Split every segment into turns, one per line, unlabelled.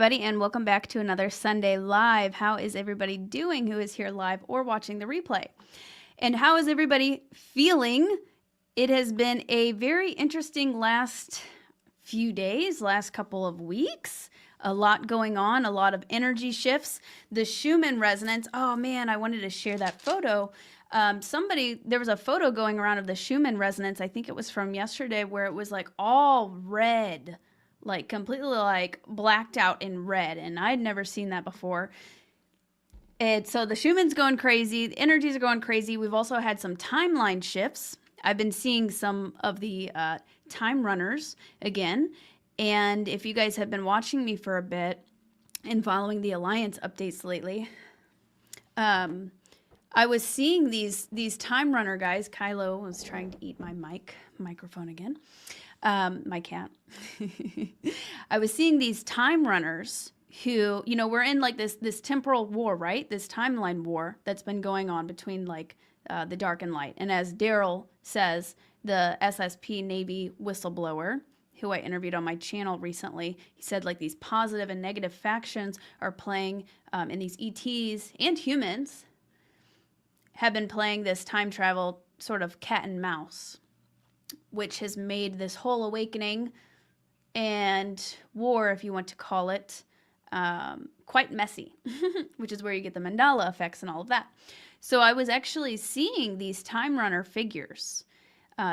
everybody, and welcome back to another Sunday Live. How is everybody doing who is here live or watching the replay? And how is everybody feeling? It has been a very interesting last few days, last couple of weeks. A lot going on, a lot of energy shifts. The Schumann resonance, oh man, I wanted to share that photo. There was a photo going around of the Schumann resonance, I think it was from yesterday, where it was like all red, like completely like blacked out in red, and I'd never seen that before. And so the Schumann's going crazy, the energies are going crazy. We've also had some timeline shifts. I've been seeing some of the time runners again, and if you guys have been watching me for a bit and following the Alliance updates lately, I was seeing these time runner guys. Kylo was trying to eat my microphone again. My cat. I was seeing these time runners who, you know, we're in like this temporal war, right? This timeline war that's been going on between like the dark and light. And as Daryl says, the SSP Navy whistleblower, who I interviewed on my channel recently, he said like these positive and negative factions are playing, and these ETs and humans have been playing this time travel sort of cat and mouse, which has made this whole awakening and war, if you want to call it, quite messy, which is where you get the Mandela effects and all of that. So I was actually seeing these time runner figures,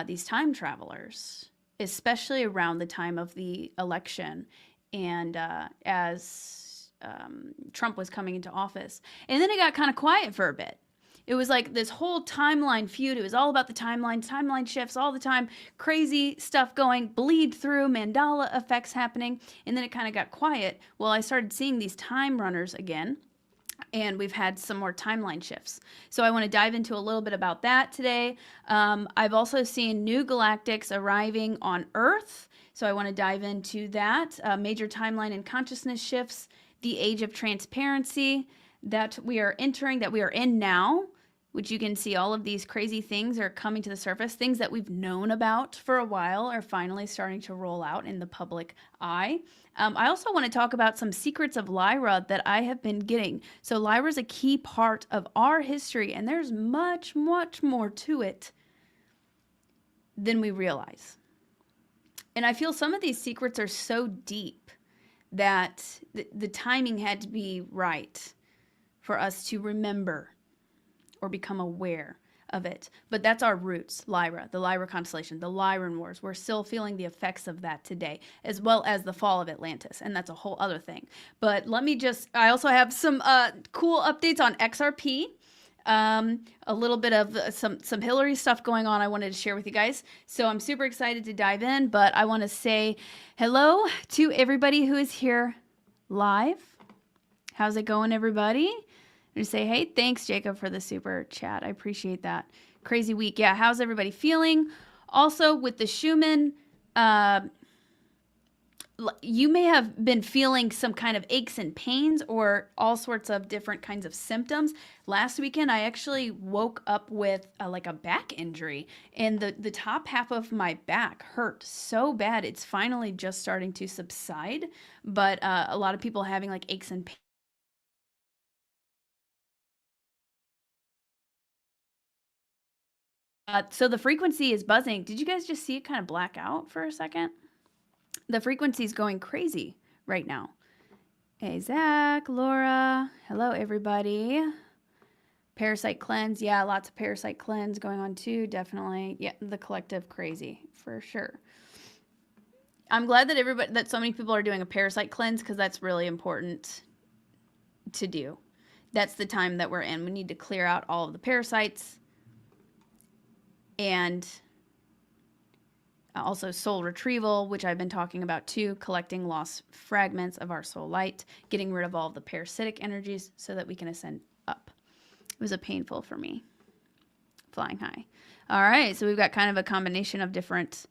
these time travelers, especially around the time of the election and as Trump was coming into office. And then it got kind of quiet for a bit. It was like this whole timeline feud. It was all about the timeline shifts all the time, crazy stuff going, bleed through, Mandela effects happening, and then it kind of got quiet. Well, I started seeing these time runners again, and we've had some more timeline shifts. So I want to dive into a little bit about that today. I've also seen new galactics arriving on Earth, so I want to dive into that. Major timeline and consciousness shifts, the age of transparency that we are entering, that we are in now, which you can see all of these crazy things are coming to the surface. Things that we've known about for a while are finally starting to roll out in the public eye. I also want to talk about some secrets of Lyra that I have been getting. So Lyra is a key part of our history, and there's much, much more to it than we realize. And I feel some of these secrets are so deep that the timing had to be right for us to remember or become aware of it. But that's our roots, Lyra, the Lyra constellation, the Lyran Wars. We're still feeling the effects of that today, as well as the fall of Atlantis, and that's a whole other thing. But let me just, I also have some cool updates on XRP, a little bit of some Hilary stuff going on I wanted to share with you guys. So I'm super excited to dive in, but I want to say hello to everybody who is here live. How's it going, everybody? And say, hey, thanks, Jacob, for the super chat. I appreciate that. Crazy week. Yeah, how's everybody feeling? Also, with the Schumann, you may have been feeling some kind of aches and pains or all sorts of different kinds of symptoms. Last weekend, I actually woke up with like a back injury, and the top half of my back hurt so bad. It's finally just starting to subside, but a lot of people having like aches and pains. So the frequency is buzzing. Did you guys just see it kind of black out for a second? The frequency is going crazy right now. Hey, Zach, Laura. Hello, everybody. Parasite cleanse. Yeah, lots of parasite cleanse going on too. Definitely. Yeah, the collective crazy for sure. I'm glad that so many people are doing a parasite cleanse because that's really important to do. That's the time that we're in. We need to clear out all of the parasites. And also soul retrieval, which I've been talking about too, collecting lost fragments of our soul light, getting rid of all of the parasitic energies so that we can ascend up. It was a painful for me, flying high. All right, so we've got kind of a combination of different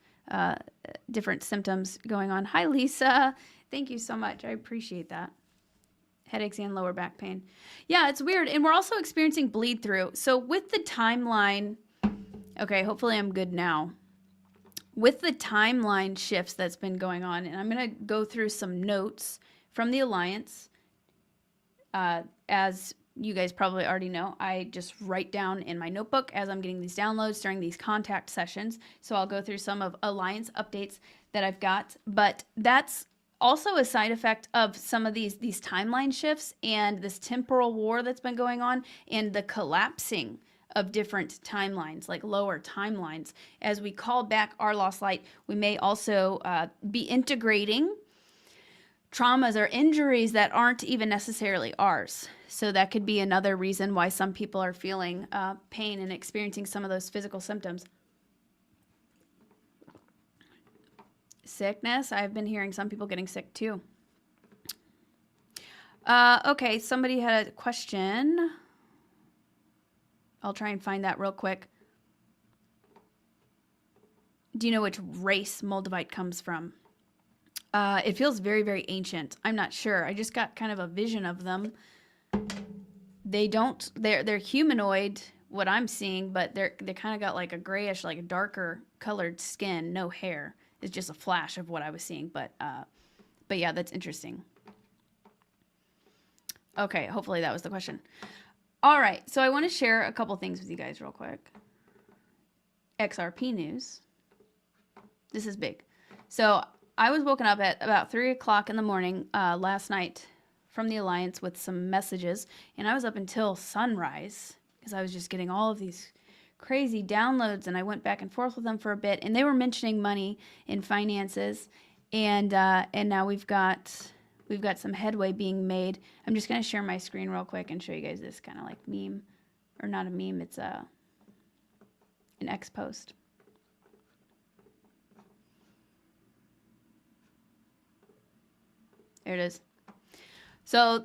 symptoms going on. Hi, Lisa. Thank you so much. I appreciate that. Headaches and lower back pain. Yeah, it's weird. And we're also experiencing bleed through. So with the timeline... Okay, hopefully I'm good now. With the timeline shifts that's been going on, and I'm going to go through some notes from the Alliance. As you guys probably already know, I just write down in my notebook as I'm getting these downloads during these contact sessions. So I'll go through some of Alliance updates that I've got. But that's also a side effect of some of these timeline shifts and this temporal war that's been going on and the collapsing of different timelines, like lower timelines. As we call back our lost light, we may also be integrating traumas or injuries that aren't even necessarily ours. So that could be another reason why some people are feeling pain and experiencing some of those physical symptoms. Sickness. I've been hearing some people getting sick too. Okay, somebody had a question. I'll try and find that real quick. Do you know which race Moldavite comes from? It feels very, very ancient. I'm not sure. I just got kind of a vision of them. They're humanoid, what I'm seeing, but they kind of got like a grayish, like a darker colored skin, no hair. It's just a flash of what I was seeing, but yeah, that's interesting. Okay, hopefully that was the question. All right, so I want to share a couple things with you guys real quick. XRP news. This is big. So I was woken up at about 3 o'clock in the morning last night from the Alliance with some messages, and I was up until sunrise because I was just getting all of these crazy downloads, and I went back and forth with them for a bit, and they were mentioning money and finances, and now we've got some headway being made. I'm just going to share my screen real quick and show you guys this kind of like meme, or not a meme, it's an X post. There it is. So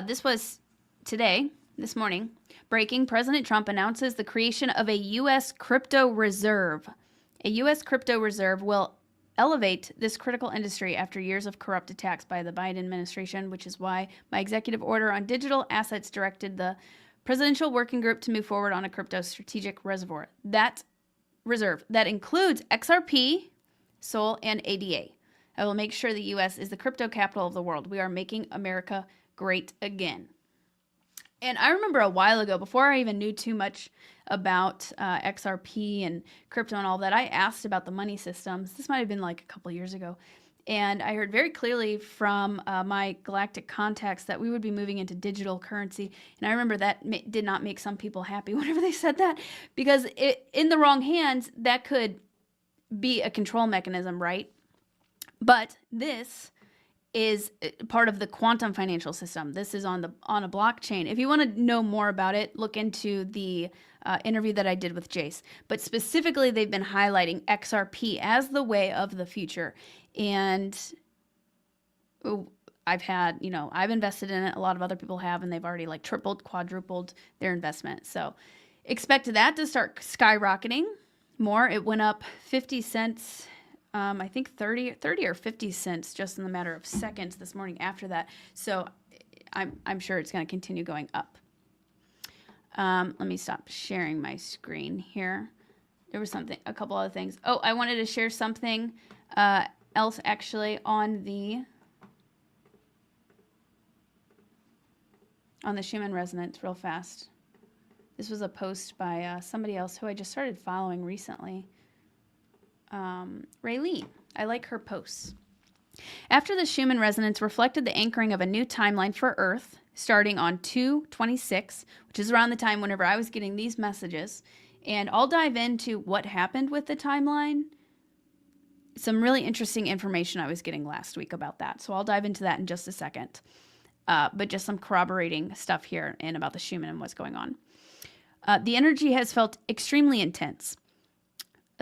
this was today, this morning. Breaking, President Trump announces the creation of a U.S. crypto reserve. A U.S. crypto reserve will elevate this critical industry after years of corrupt attacks by the Biden administration, which is why my executive order on digital assets directed the Presidential Working Group to move forward on a crypto strategic reservoir. That reserve, that includes XRP, SOL, and ADA. I will make sure the U.S. is the crypto capital of the world. We are making America great again. And I remember a while ago, before I even knew too much about XRP and crypto and all that, I asked about the money systems. This might have been like a couple years ago. And I heard very clearly from my galactic contacts that we would be moving into digital currency. And I remember that did not make some people happy whenever they said that, because in the wrong hands, that could be a control mechanism, right? But this is part of the quantum financial system. This is on a blockchain. If you want to know more about it, look into the interview that I did with Jace. But specifically, they've been highlighting XRP as the way of the future. And I've invested in it. A lot of other people have, and they've already like tripled, quadrupled their investment. So expect that to start skyrocketing more. It went up 50 cents. I think 30 or 50 cents just in the matter of seconds this morning after that. So I'm sure it's going to continue going up. Let me stop sharing my screen here. There was a couple other things. Oh, I wanted to share something else actually on the Schumann resonance real fast. This was a post by somebody else who I just started following recently. Raylene. I like her posts. After the Schumann resonance reflected the anchoring of a new timeline for Earth, starting on 2/26, which is around the time whenever I was getting these messages, and I'll dive into what happened with the timeline. Some really interesting information I was getting last week about that, so I'll dive into that in just a second. But just some corroborating stuff here and about the Schumann and what's going on. The energy has felt extremely intense.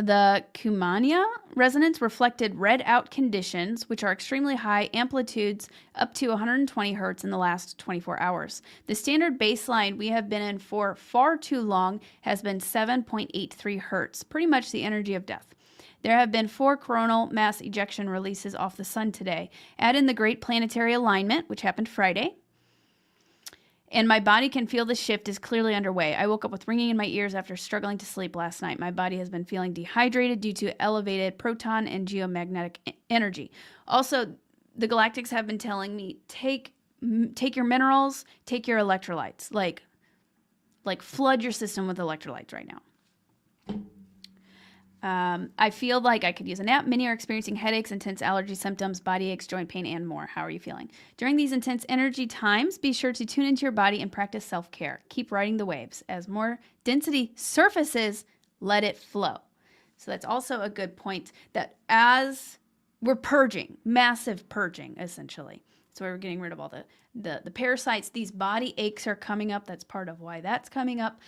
The Kumania resonance reflected red-out conditions, which are extremely high amplitudes up to 120 hertz in the last 24 hours. The standard baseline we have been in for far too long has been 7.83 hertz, pretty much the energy of death. There have been 4 coronal mass ejection releases off the sun today. Add in the Great Planetary Alignment, which happened Friday. And my body can feel the shift is clearly underway. I woke up with ringing in my ears after struggling to sleep last night. My body has been feeling dehydrated due to elevated proton and geomagnetic energy. Also, the Galactics have been telling me, take your minerals, take your electrolytes, like flood your system with electrolytes right now. I feel like I could use a nap. Many are experiencing headaches, intense allergy symptoms, body aches, joint pain, and more. How are you feeling? During these intense energy times, be sure to tune into your body and practice self-care. Keep riding the waves. As more density surfaces, let it flow. So that's also a good point, that as we're purging, massive purging, essentially. So we're getting rid of all the parasites. These body aches are coming up. That's part of why that's coming up.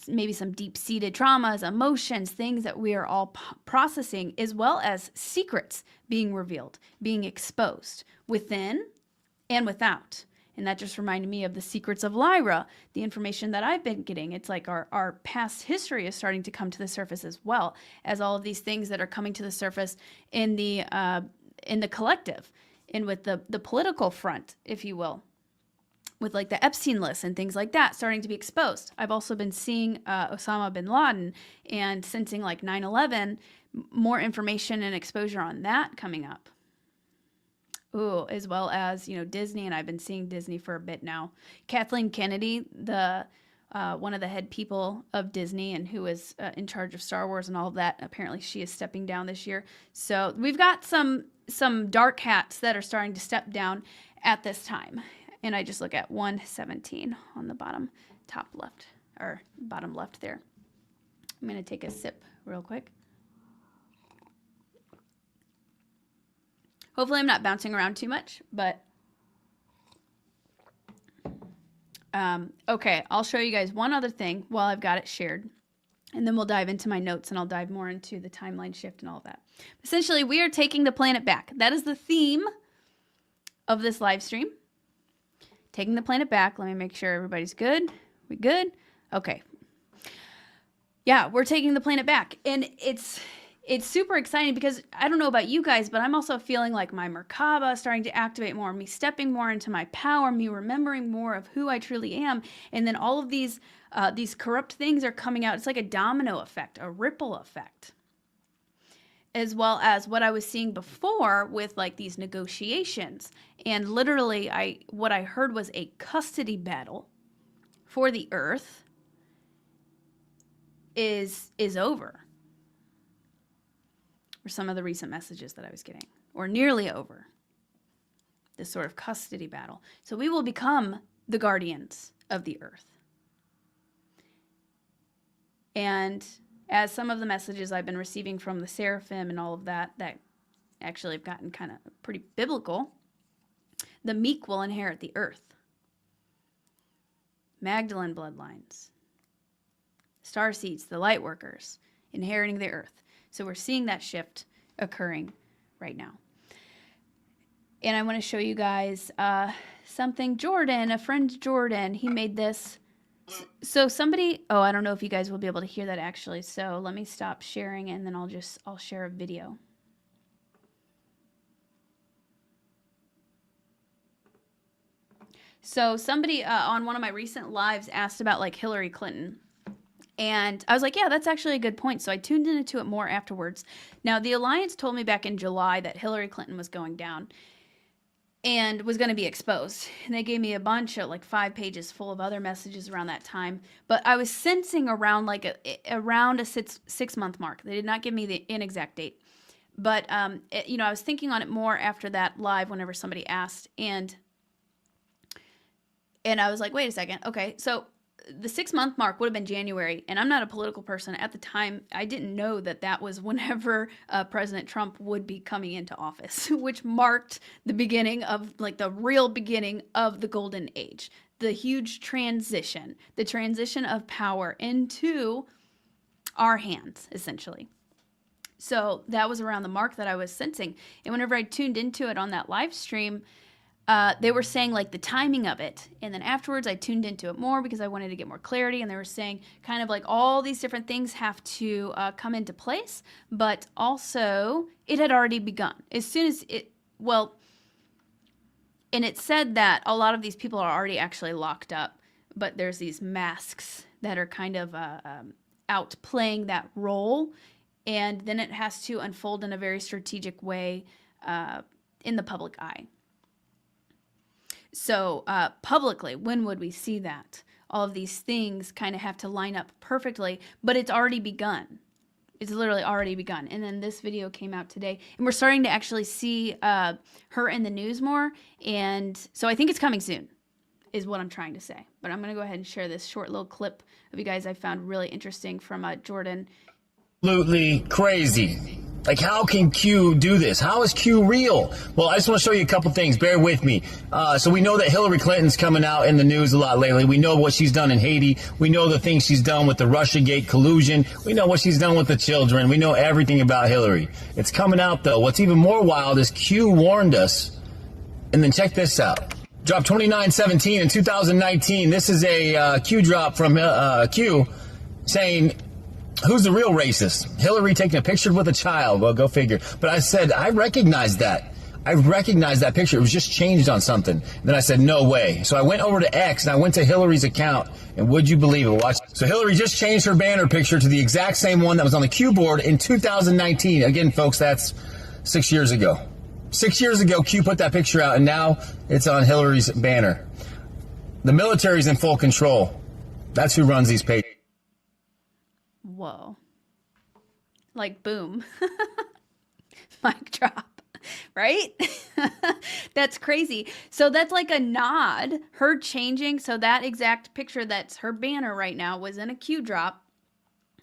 Maybe some deep-seated traumas, emotions, things that we are all processing, as well as secrets being revealed, being exposed within and without. And that just reminded me of the secrets of Lyra, the information that I've been getting. It's like our past history is starting to come to the surface, as well as all of these things that are coming to the surface in the collective and with the political front, if you will, with like the Epstein list and things like that starting to be exposed. I've also been seeing Osama bin Laden and sensing like 9/11, more information and exposure on that coming up. Ooh, as well as, Disney, and I've been seeing Disney for a bit now. Kathleen Kennedy, the one of the head people of Disney and who is in charge of Star Wars and all of that, apparently she is stepping down this year. So we've got some dark hats that are starting to step down at this time. And I just look at 117 on the bottom left there. I'm going to take a sip real quick. Hopefully I'm not bouncing around too much, but okay, I'll show you guys one other thing while I've got it shared. And then we'll dive into my notes, and I'll dive more into the timeline shift and all that. Essentially, we are taking the planet back. That is the theme of this live stream. Taking the planet back. Let me make sure everybody's good. We good? Okay. Yeah, we're taking the planet back. And it's super exciting because I don't know about you guys, but I'm also feeling like my Merkaba starting to activate more, me stepping more into my power, me remembering more of who I truly am. And then all of these corrupt things are coming out. It's like a domino effect, a ripple effect. As well as what I was seeing before with like these negotiations. And literally what I heard was a custody battle for the earth is over. Or some of the recent messages that I was getting, or nearly over. This sort of custody battle. So we will become the guardians of the earth. And as some of the messages I've been receiving from the seraphim and all of that actually have gotten kind of pretty biblical, the meek will inherit the earth. Magdalene bloodlines, starseeds, the light workers, inheriting the earth. So we're seeing that shift occurring right now. And I want to show you guys something. Jordan, a friend Jordan, he made this. So somebody, I don't know if you guys will be able to hear that actually. So let me stop sharing and then I'll share a video. So somebody on one of my recent lives asked about like Hilary Clinton. And I was like, yeah, that's actually a good point. So I tuned into it more afterwards. Now, the Alliance told me back in July that Hillary Clinton was going down and was going to be exposed. And they gave me a bunch of like 5 pages full of other messages around that time. But I was sensing around around a 6-month mark. They did not give me the inexact date. But, I was thinking on it more after that live whenever somebody asked. And I was like, wait a second. Okay, so the 6-month mark would have been January, and I'm not a political person. At the time, I didn't know that was whenever President Trump would be coming into office, which marked the beginning of, like, the real beginning of the golden age, the huge transition, the transition of power into our hands, essentially. So that was around the mark that I was sensing. And whenever I tuned into it on that live stream, they were saying like the timing of it. And then afterwards I tuned into it more because I wanted to get more clarity. And they were saying kind of like all these different things have to come into place. But also it had already begun. As soon as and it said that a lot of these people are already actually locked up. But there's these masks that are kind of out playing that role. And then it has to unfold in a very strategic way in the public eye. So publicly, when would we see that? All of these things kind of have to line up perfectly, but it's already begun. It's literally already begun. And then this video came out today, and we're starting to actually see her in the news more. And so I think it's coming soon, is what I'm trying to say. But I'm going to go ahead and share this short little clip of you guys I found really interesting from Jordan.
Absolutely crazy. Like, how can Q do this? How is Q real? Well, I just want to show you a couple things. Bear with me. So we know that Hilary Clinton's coming out in the news a lot lately. We know what she's done in Haiti. We know the things she's done with the Russiagate collusion. We know what she's done with the children. We know everything about Hilary. It's coming out, though. What's even more wild is Q warned us. And then check this out. Drop 2917 in 2019. This is a Q drop from Q saying, who's the real racist? Hilary taking a picture with a child. Well, go figure. But I said, I recognize that. I recognized that picture. It was just changed on something. And then I said, no way. So I went over to X and I went to Hilary's account. And would you believe it? Watch. So Hilary just changed her banner picture to the exact same one that was on the Q board in 2019. Again, folks, that's 6 years ago. 6 years ago, Q put that picture out, and now it's on Hilary's banner. The military's in full control. That's who runs these pages.
Whoa. Like, boom. Mic drop. Right? That's crazy. So that's like a nod. Her changing. So that exact picture that's her banner right now was in a Q drop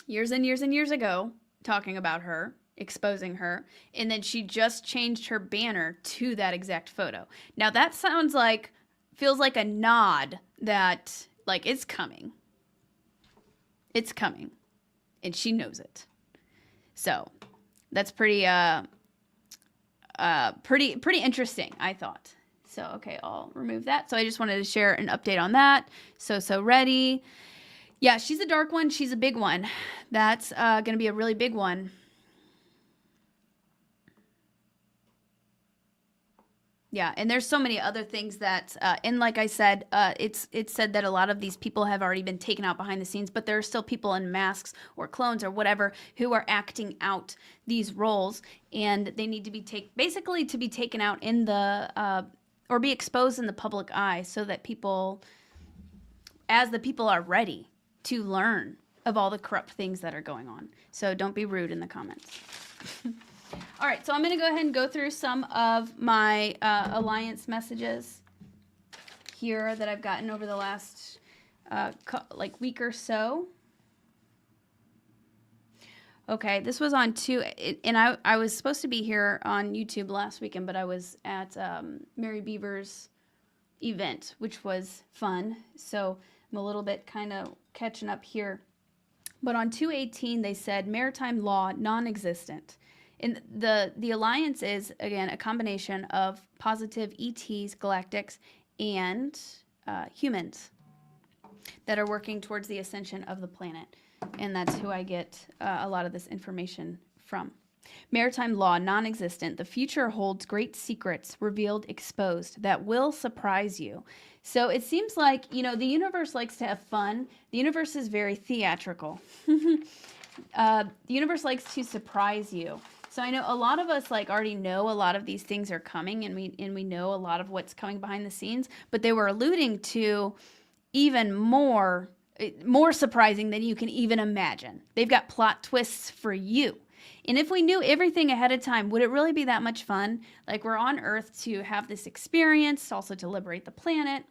years and years and years ago, talking about her, exposing her. And then she just changed her banner to that exact photo. Now that sounds like, feels like a nod that, like, it's coming. It's coming. And she knows it. So that's pretty interesting, I thought. So, okay, I'll remove that. So I just wanted to share an update on that. So ready. Yeah, she's a dark one. She's a big one. That's going to be a really big one. Yeah, and there's so many other things that, and like I said, it's said that a lot of these people have already been taken out behind the scenes, but there are still people in masks or clones or whatever who are acting out these roles, and they need to be basically to be taken out in the, or be exposed in the public eye so that people, as the people are ready to learn of all the corrupt things that are going on. So don't be rude in the comments. All right, so I'm going to go ahead and go through some of my alliance messages here that I've gotten over the last week or so. Okay, this was on and I was supposed to be here on YouTube last weekend, but I was at Mary Beaver's event, which was fun. So I'm a little bit kind of catching up here. But on 2/18, they said maritime law non-existent. And the alliance is, again, a combination of positive ETs, galactics, and humans that are working towards the ascension of the planet. And that's who I get a lot of this information from. Maritime law non-existent. The future holds great secrets revealed, exposed that will surprise you. So it seems like, the universe likes to have fun. The universe is very theatrical. The universe likes to surprise you. So I know a lot of us already know a lot of these things are coming, and we know a lot of what's coming behind the scenes, but they were alluding to even more surprising than you can even imagine. They've got plot twists for you. And if we knew everything ahead of time, would it really be that much fun? Like, we're on Earth to have this experience, also to liberate the planet,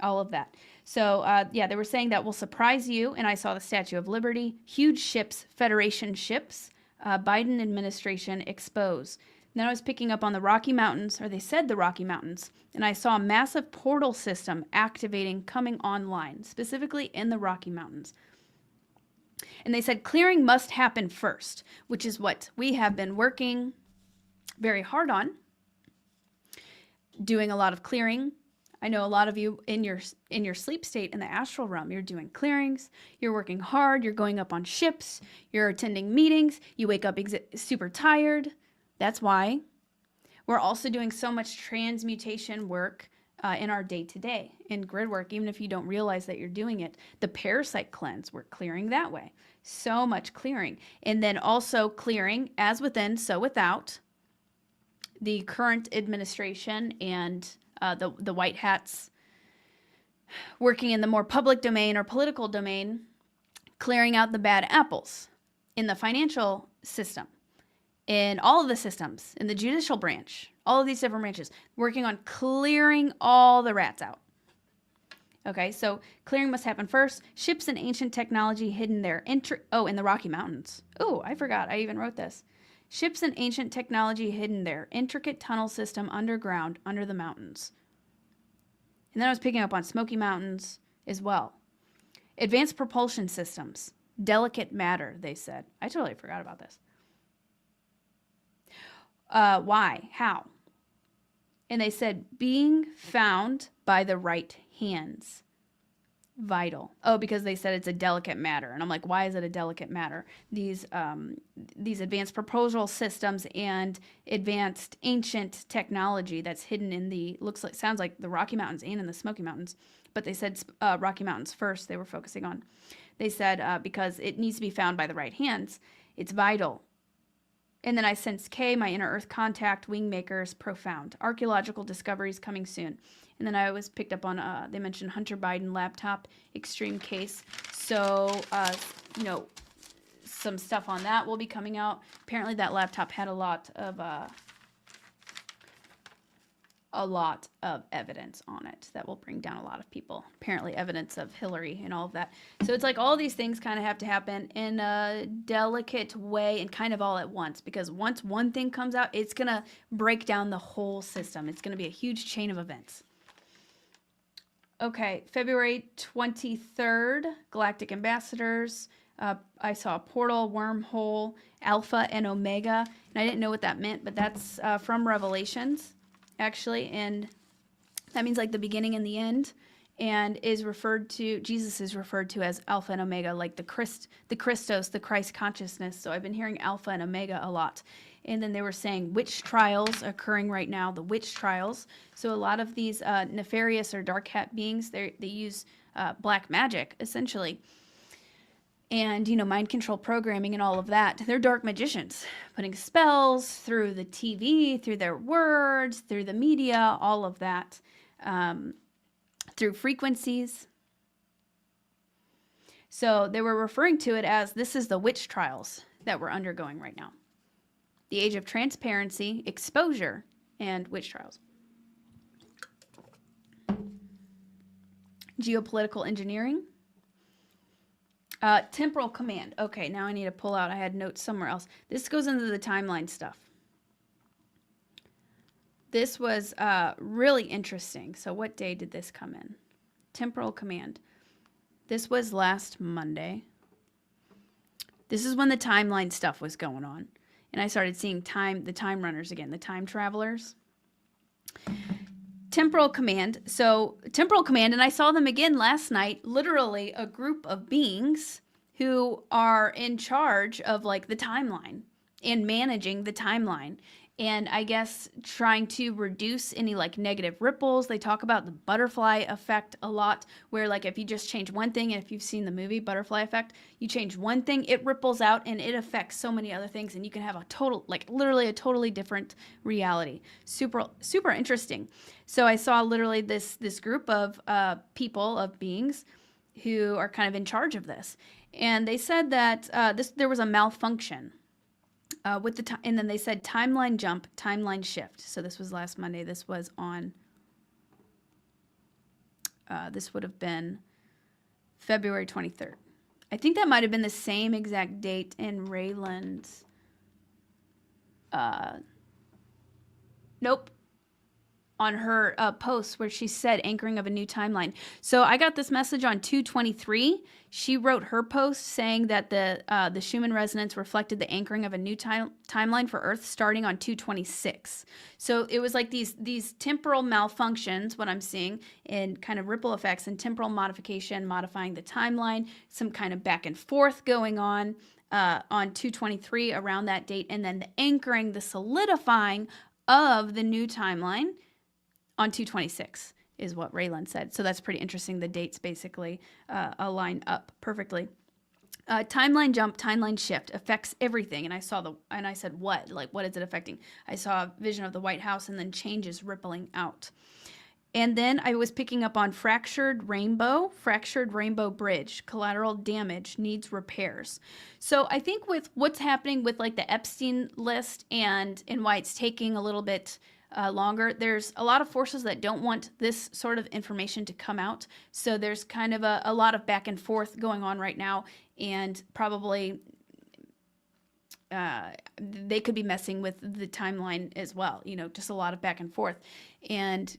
all of that. So, they were saying that will surprise you. And I saw the Statue of Liberty, huge ships, Federation ships, Biden administration exposed. And then I was picking up on the Rocky Mountains, or they said the Rocky Mountains, and I saw a massive portal system activating, coming online, specifically in the Rocky Mountains. And they said clearing must happen first, which is what we have been working very hard on, doing a lot of clearing. I know a lot of you in your sleep state in the astral realm, you're doing clearings, you're working hard, you're going up on ships, you're attending meetings, you wake up super tired. That's why. We're also doing so much transmutation work in our day-to-day, in grid work, even if you don't realize that you're doing it. The parasite cleanse, we're clearing that way. So much clearing. And then also clearing as within, so without. the current administration and the white hats working in the more public domain or political domain, clearing out the bad apples in the financial system, in all of the systems, in the judicial branch, all of these different branches, working on clearing all the rats out. Okay, so clearing must happen first. Ships and ancient technology hidden there. In the Rocky Mountains. Oh, I forgot. I even wrote this. Ships and ancient technology hidden there. Intricate tunnel system underground, under the mountains. And then I was picking up on Smoky Mountains as well. Advanced propulsion systems. Delicate matter, they said. I totally forgot about this. Why? How? And they said, being found by the right hands. Vital. Oh, because they said it's a delicate matter. And I'm like, why is it a delicate matter? These advanced proposal systems and advanced ancient technology that's hidden in sounds like the Rocky Mountains and in the Smoky Mountains. But they said Rocky Mountains first they were focusing on. They said because it needs to be found by the right hands. It's vital. And then I sense K, my inner earth contact, wing makers, profound. Archaeological discoveries coming soon. And then I was picked up on, they mentioned Hunter Biden laptop, extreme case. So, some stuff on that will be coming out. Apparently that laptop had a lot of evidence on it that will bring down a lot of people. Apparently evidence of Hilary and all of that. So it's like all these things kind of have to happen in a delicate way and kind of all at once, because once one thing comes out, it's going to break down the whole system. It's going to be a huge chain of events. Okay, February 23rd, Galactic Ambassadors. I saw a portal, wormhole, Alpha and Omega. And I didn't know what that meant, but that's from Revelations, actually. And that means like the beginning and the end. And Jesus is referred to as Alpha and Omega, like the Christos, the Christ consciousness. So I've been hearing Alpha and Omega a lot. And then they were saying witch trials occurring right now, the witch trials. So a lot of these nefarious or dark hat beings, they use black magic, essentially. And, mind control programming and all of that. They're dark magicians, putting spells through the TV, through their words, through the media, all of that, through frequencies. So they were referring to it as this is the witch trials that we're undergoing right now. The age of transparency, exposure, and witch trials. Geopolitical engineering. Temporal command. Okay, now I need to pull out. I had notes somewhere else. This goes into the timeline stuff. This was really interesting. So what day did this come in? Temporal command. This was last Monday. This is when the timeline stuff was going on. And I started seeing the time runners again, the time travelers. Temporal command. So temporal command, and I saw them again last night, literally a group of beings who are in charge of like the timeline and managing the timeline. And I guess trying to reduce any like negative ripples. They talk about the butterfly effect a lot, where like if you just change one thing, and if you've seen the movie Butterfly Effect, you change one thing, it ripples out and it affects so many other things, and you can have a total, like literally a totally different reality. Super, super interesting. So I saw literally this group of people, of beings who are kind of in charge of this. And they said that there was a malfunction. And then they said timeline jump, timeline shift. So this was last Monday. This was on, this would have been February 23rd. I think that might have been the same exact date in Raylan's, nope, on her post where she said anchoring of a new timeline. So I got this message on 2/23. She wrote her post saying that the Schumann resonance reflected the anchoring of a new timeline for Earth starting on 2/26. So it was like these temporal malfunctions, what I'm seeing, and kind of ripple effects and temporal modification, modifying the timeline, some kind of back and forth going on 2/23 around that date, and then the anchoring, the solidifying of the new timeline on 2/26 is what Raylan said. So that's pretty interesting. The dates basically align up perfectly. Timeline jump, timeline shift affects everything. And I said, what? Like, what is it affecting? I saw a vision of the White House and then changes rippling out. And then I was picking up on fractured rainbow bridge, collateral damage, needs repairs. So I think with what's happening with like the Epstein list and why it's taking a little bit longer, there's a lot of forces that don't want this sort of information to come out. So there's kind of a lot of back and forth going on right now, and probably they could be messing with the timeline as well, just a lot of back and forth. And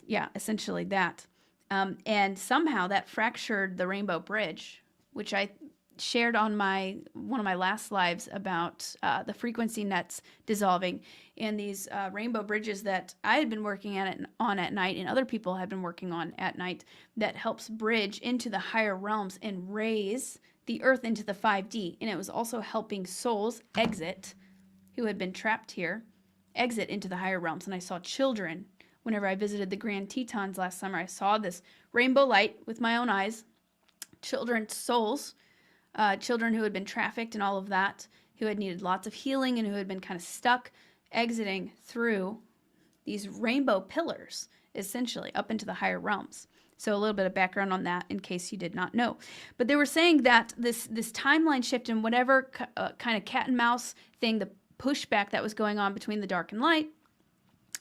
yeah, essentially that. And somehow that fractured the Rainbow Bridge, which I shared on one of my last lives about the frequency nets dissolving, and these rainbow bridges that I had been working on at night, and other people had been working on at night, that helps bridge into the higher realms and raise the earth into the 5D. And it was also helping souls exit, who had been trapped here, exit into the higher realms. And I saw children. Whenever I visited the Grand Tetons last summer, I saw this rainbow light with my own eyes. Children's souls, children who had been trafficked and all of that, who had needed lots of healing and who had been kind of stuck, exiting through these rainbow pillars, essentially, up into the higher realms. So a little bit of background on that in case you did not know. But they were saying that this timeline shift and whatever kind of cat and mouse thing, the pushback that was going on between the dark and light,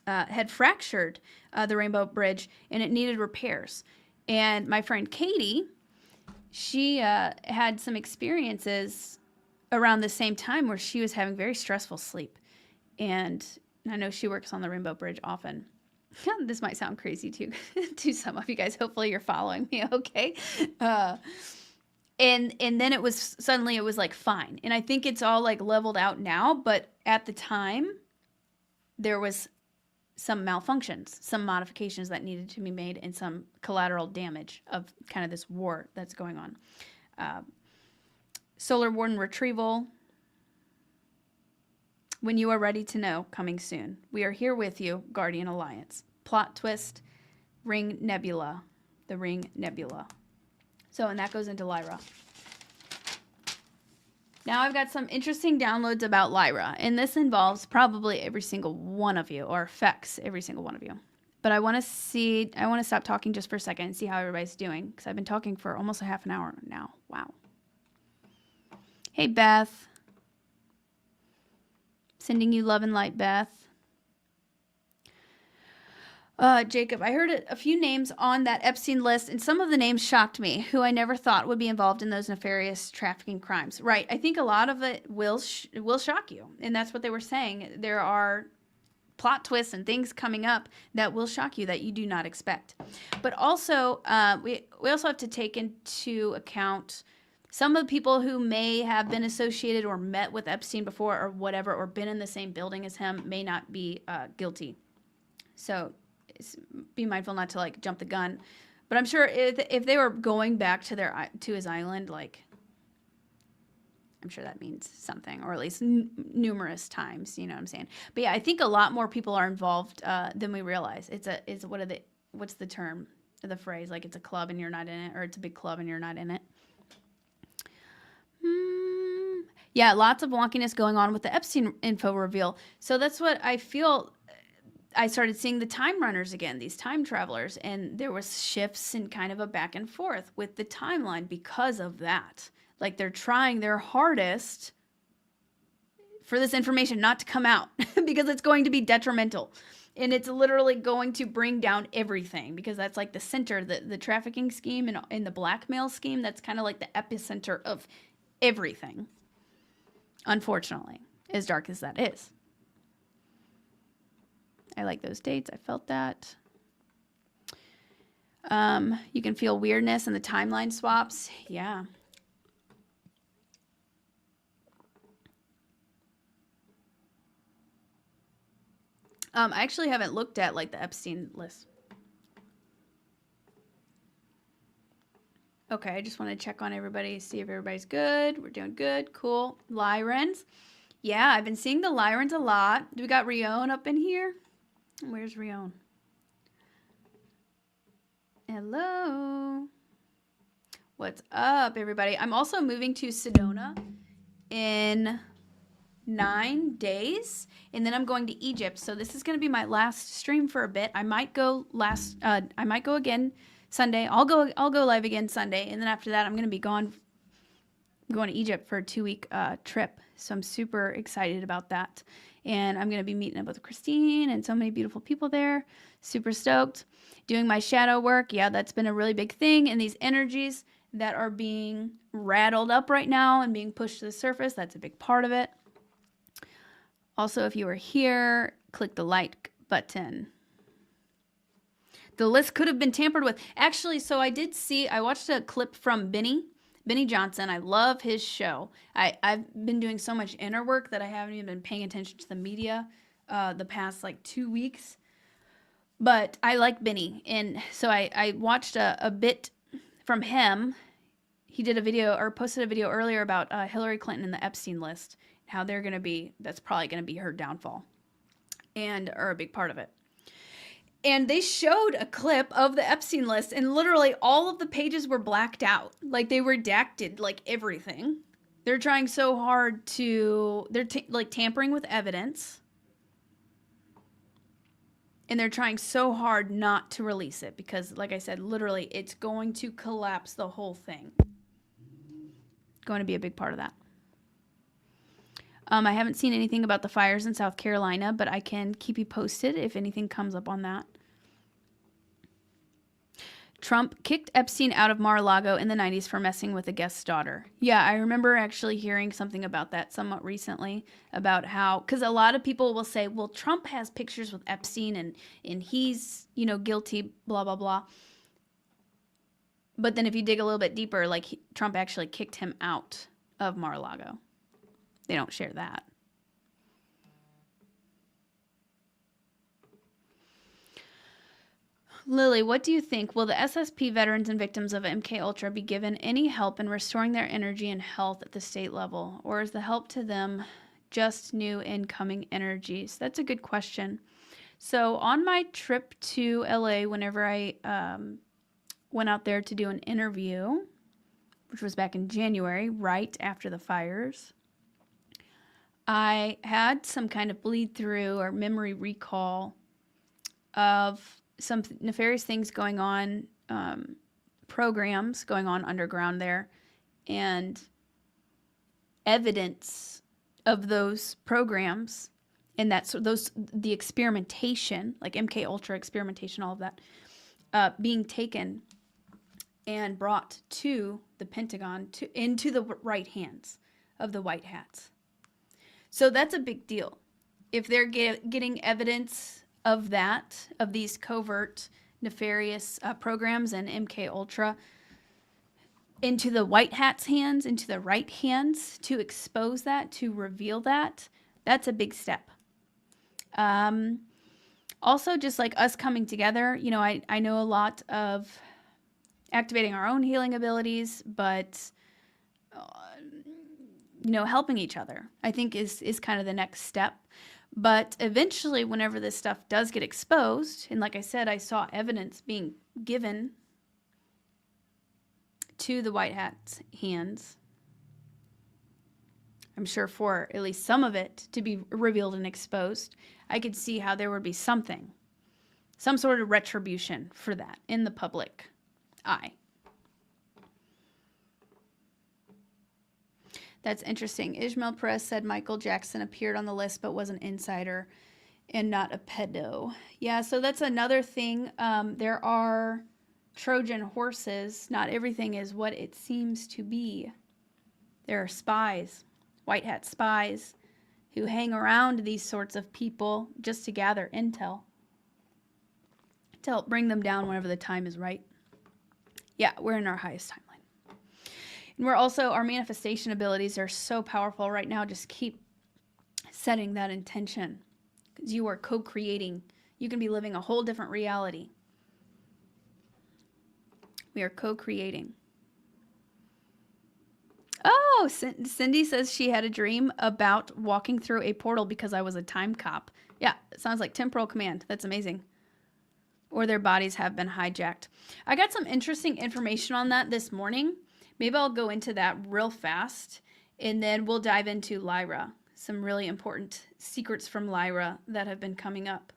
had fractured the Rainbow Bridge, and it needed repairs. And my friend Katie, she had some experiences around the same time where she was having very stressful sleep. And I know she works on the Rainbow Bridge often. This might sound crazy to some of you guys. Hopefully you're following me, okay? And then it was like fine. And I think it's all like leveled out now, but at the time there was some malfunctions, some modifications that needed to be made, and some collateral damage of kind of this war that's going on. Solar Warden Retrieval. When you are ready to know, coming soon. We are here with you, Guardian Alliance. Plot twist, Ring Nebula. The Ring Nebula. So, and that goes into Lyra. Now I've got some interesting downloads about Lyra, and this involves probably every single one of you, or affects every single one of you. But I want to stop talking just for a second and see how everybody's doing, because I've been talking for almost a half an hour now. Wow. Hey, Beth. Sending you love and light, Beth. Jacob, I heard a few names on that Epstein list, and some of the names shocked me, who I never thought would be involved in those nefarious trafficking crimes. Right. I think a lot of it will shock you, and that's what they were saying. There are plot twists and things coming up that will shock you that you do not expect. But also, we also have to take into account some of the people who may have been associated or met with Epstein before or whatever, or been in the same building as him, may not be guilty. So be mindful not to like jump the gun. But I'm sure if they were going back to his island, like, I'm sure that means something, or at least numerous times. You know what I'm saying? But yeah, I think a lot more people are involved than we realize. What's the term, the phrase? Like, it's a club and you're not in it, or it's a big club and you're not in it. Yeah, lots of wonkiness going on with the Epstein info reveal. So that's what I feel. I started seeing the time runners again, these time travelers, and there was shifts and kind of a back and forth with the timeline because of that. Like, they're trying their hardest for this information not to come out because it's going to be detrimental. And it's literally going to bring down everything, because that's like the center, the trafficking scheme and the blackmail scheme. That's kind of like the epicenter of everything, unfortunately, as dark as that is. I like those dates. I felt that. You can feel weirdness in the timeline swaps. Yeah. I actually haven't looked at like the Epstein list. Okay, I just want to check on everybody, see if everybody's good. We're doing good. Cool. Lyrans. Yeah, I've been seeing the Lyrans a lot. Do we got Rion up in here? Where's Rion? Hello. What's up, everybody? I'm also moving to Sedona in 9 days, and then I'm going to Egypt. So this is going to be my last stream for a bit. I might go again Sunday. I'll go live again Sunday, and then after that, I'm going to be going to Egypt for a 2-week trip. So I'm super excited about that, and I'm going to be meeting up with Christine and so many beautiful people there. Super stoked. Doing my shadow work. Yeah, that's been a really big thing, and these energies that are being rattled up right now and being pushed to the surface, that's a big part of it. Also, if you are here, click the like button. The list could have been tampered with. Actually, so I watched a clip from Benny Johnson. I love his show. I've been doing so much inner work that I haven't even been paying attention to the media the past like 2 weeks. But I like Benny. And so I watched a bit from him. He did a video or posted a video earlier about Hilary Clinton and the Epstein list. How that's probably going to be her downfall or a big part of it. And they showed a clip of the Epstein list, and literally all of the pages were blacked out. Like they were redacted, like everything. They're trying so hard they're tampering with evidence. And they're trying so hard not to release it because, like I said, literally it's going to collapse the whole thing. Going to be a big part of that. I haven't seen anything about the fires in South Carolina, but I can keep you posted if anything comes up on that. Trump kicked Epstein out of Mar-a-Lago in the 90s for messing with a guest's daughter. Yeah, I remember actually hearing something about that somewhat recently, about how, because a lot of people will say, well, Trump has pictures with Epstein and he's, guilty, blah, blah, blah. But then if you dig a little bit deeper, like Trump actually kicked him out of Mar-a-Lago. They don't share that. Lily, what do you think? Will the SSP veterans and victims of MK Ultra be given any help in restoring their energy and health at the state level? Or is the help to them just new incoming energies? That's a good question. So on my trip to LA, whenever I went out there to do an interview, which was back in January, right after the fires, I had some kind of bleed through or memory recall of some nefarious things going on, programs going on underground there, and evidence of those programs and the experimentation, like MK Ultra experimentation, all of that, being taken and brought to the Pentagon into the right hands of the white hats. So that's a big deal. If they're getting evidence of these covert, nefarious programs and MK Ultra into the white hats' hands, into the right hands, to expose that, to reveal that, that's a big step. Also, just like us coming together, I know a lot of activating our own healing abilities, but helping each other, I think is kind of the next step. But eventually, whenever this stuff does get exposed, and like I said, I saw evidence being given to the white hat's hands, I'm sure for at least some of it to be revealed and exposed, I could see how there would be some sort of retribution for that in the public eye. That's interesting. Ishmael Perez said Michael Jackson appeared on the list but was an insider and not a pedo. Yeah, so that's another thing. There are Trojan horses. Not everything is what it seems to be. There are spies, white hat spies, who hang around these sorts of people just to gather intel, to help bring them down whenever the time is right. Yeah, we're in our highest timeline. And our manifestation abilities are so powerful right now. Just keep setting that intention, because you are co-creating. You can be living a whole different reality. We are co-creating. Oh, Cindy says she had a dream about walking through a portal because I was a time cop. Yeah, it sounds like Temporal Command. That's amazing. or their bodies have been hijacked. I got some interesting information on that this morning. Maybe I'll go into that real fast, and then we'll dive into Lyra. Some really important secrets from Lyra that have been coming up.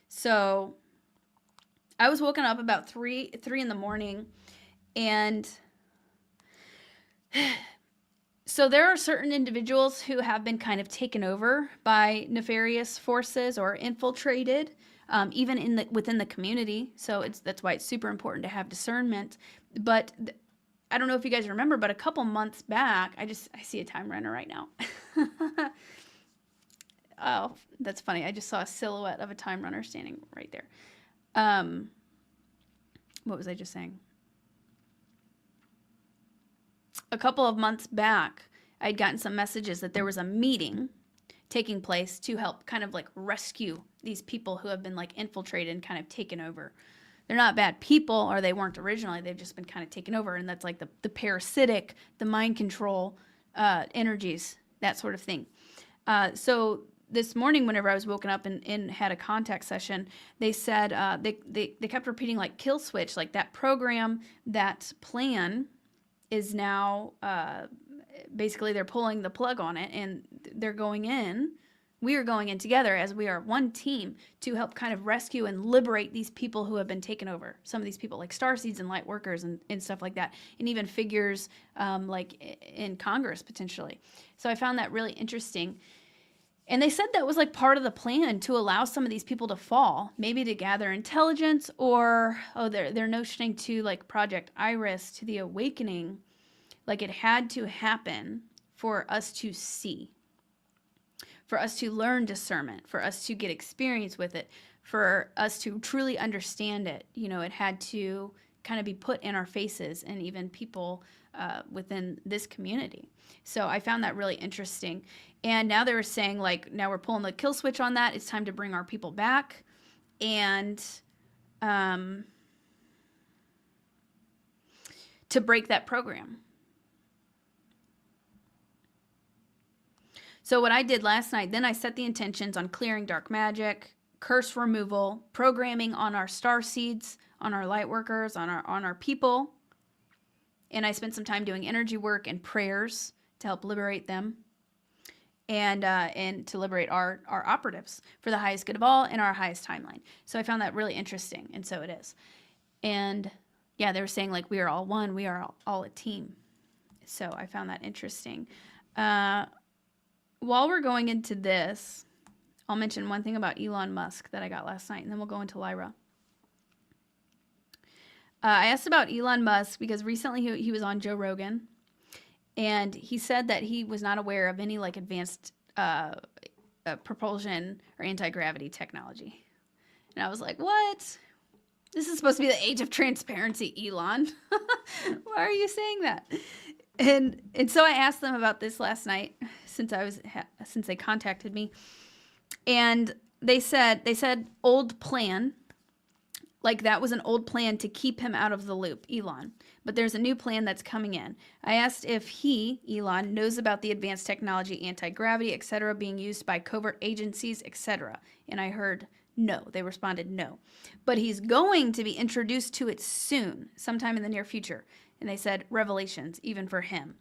So I was woken up about 3 in the morning, and so there are certain individuals who have been kind of taken over by nefarious forces or infiltrated, even within the community. So that's why it's super important to have discernment. But I don't know if you guys remember, but a couple months back, I see a time runner right now. Oh, that's funny. I just saw a silhouette of a time runner standing right there. What was I just saying? A couple of months back, I'd gotten some messages that there was a meeting taking place to help kind of like rescue these people who have been like infiltrated and kind of taken over. They're not bad people, or they weren't originally. They've just been kind of taken over, and that's like the parasitic, the mind control energies, that sort of thing. So this morning, whenever I was woken up and had a contact session, they said they kept repeating like kill switch, like that program, that plan is now basically they're pulling the plug on it, and they're going in. We are going in together as we are one team to help kind of rescue and liberate these people who have been taken over. Some of these people like starseeds and light workers and stuff like that, and even figures like in Congress potentially. So I found that really interesting. And they said that was like part of the plan to allow some of these people to fall, maybe to gather intelligence, or they're notioning to like Project Iris, to the awakening. Like it had to happen for us to see, for us to learn discernment, for us to get experience with it, for us to truly understand it. You know, it had to kind of be put in our faces, and even people within this community. So I found that really interesting. And now they were saying, like, now we're pulling the kill switch on that. It's time to bring our people back and to break that program. So what I did last night, then I set the intentions on clearing dark magic, curse removal, programming on our star seeds, on our light workers, on our people. And I spent some time doing energy work and prayers to help liberate them, and to liberate our operatives for the highest good of all and our highest timeline. So I found that really interesting, and so it is. And yeah, they were saying like we are all one, we are all a team. So I found that interesting. While we're going into this, I'll mention one thing about Elon Musk that I got last night, and then we'll go into Lyra. I asked about Elon Musk because recently he was on Joe Rogan, and he said that he was not aware of any like advanced propulsion or anti-gravity technology. And I was like, what? This is supposed to be the age of transparency, Elon. Why are you saying that? And so I asked them about this last night since they contacted me, and they said old plan. Like that was an old plan to keep him out of the loop, Elon. But there's a new plan that's coming in. I asked if he, Elon, knows about the advanced technology, anti-gravity, etc., being used by covert agencies, etc. And I heard no. They responded no. But he's going to be introduced to it soon, sometime in the near future. And they said revelations, even for him.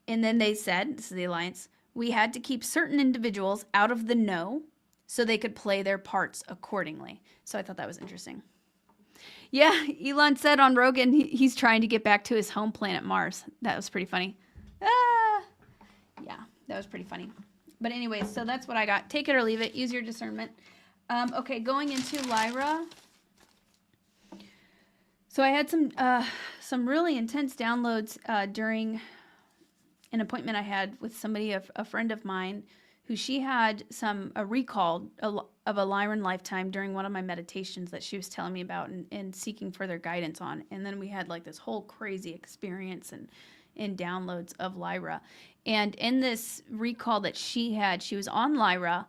And then they said, this is the alliance, we had to keep certain individuals out of the know so they could play their parts accordingly. So I thought that was interesting. Yeah, Elon said on Rogan he's trying to get back to his home planet Mars. That was pretty funny. Yeah, that was pretty funny. But anyways, so that's what I got. Take it or leave it. Use your discernment. Okay, going into Lyra. So I had some really intense downloads during an appointment I had with somebody, a friend of mine, who she had a recall of a Lyran lifetime during one of my meditations that she was telling me about and seeking further guidance on. And then we had like this whole crazy experience and downloads of Lyra. And in this recall that she had, she was on Lyra.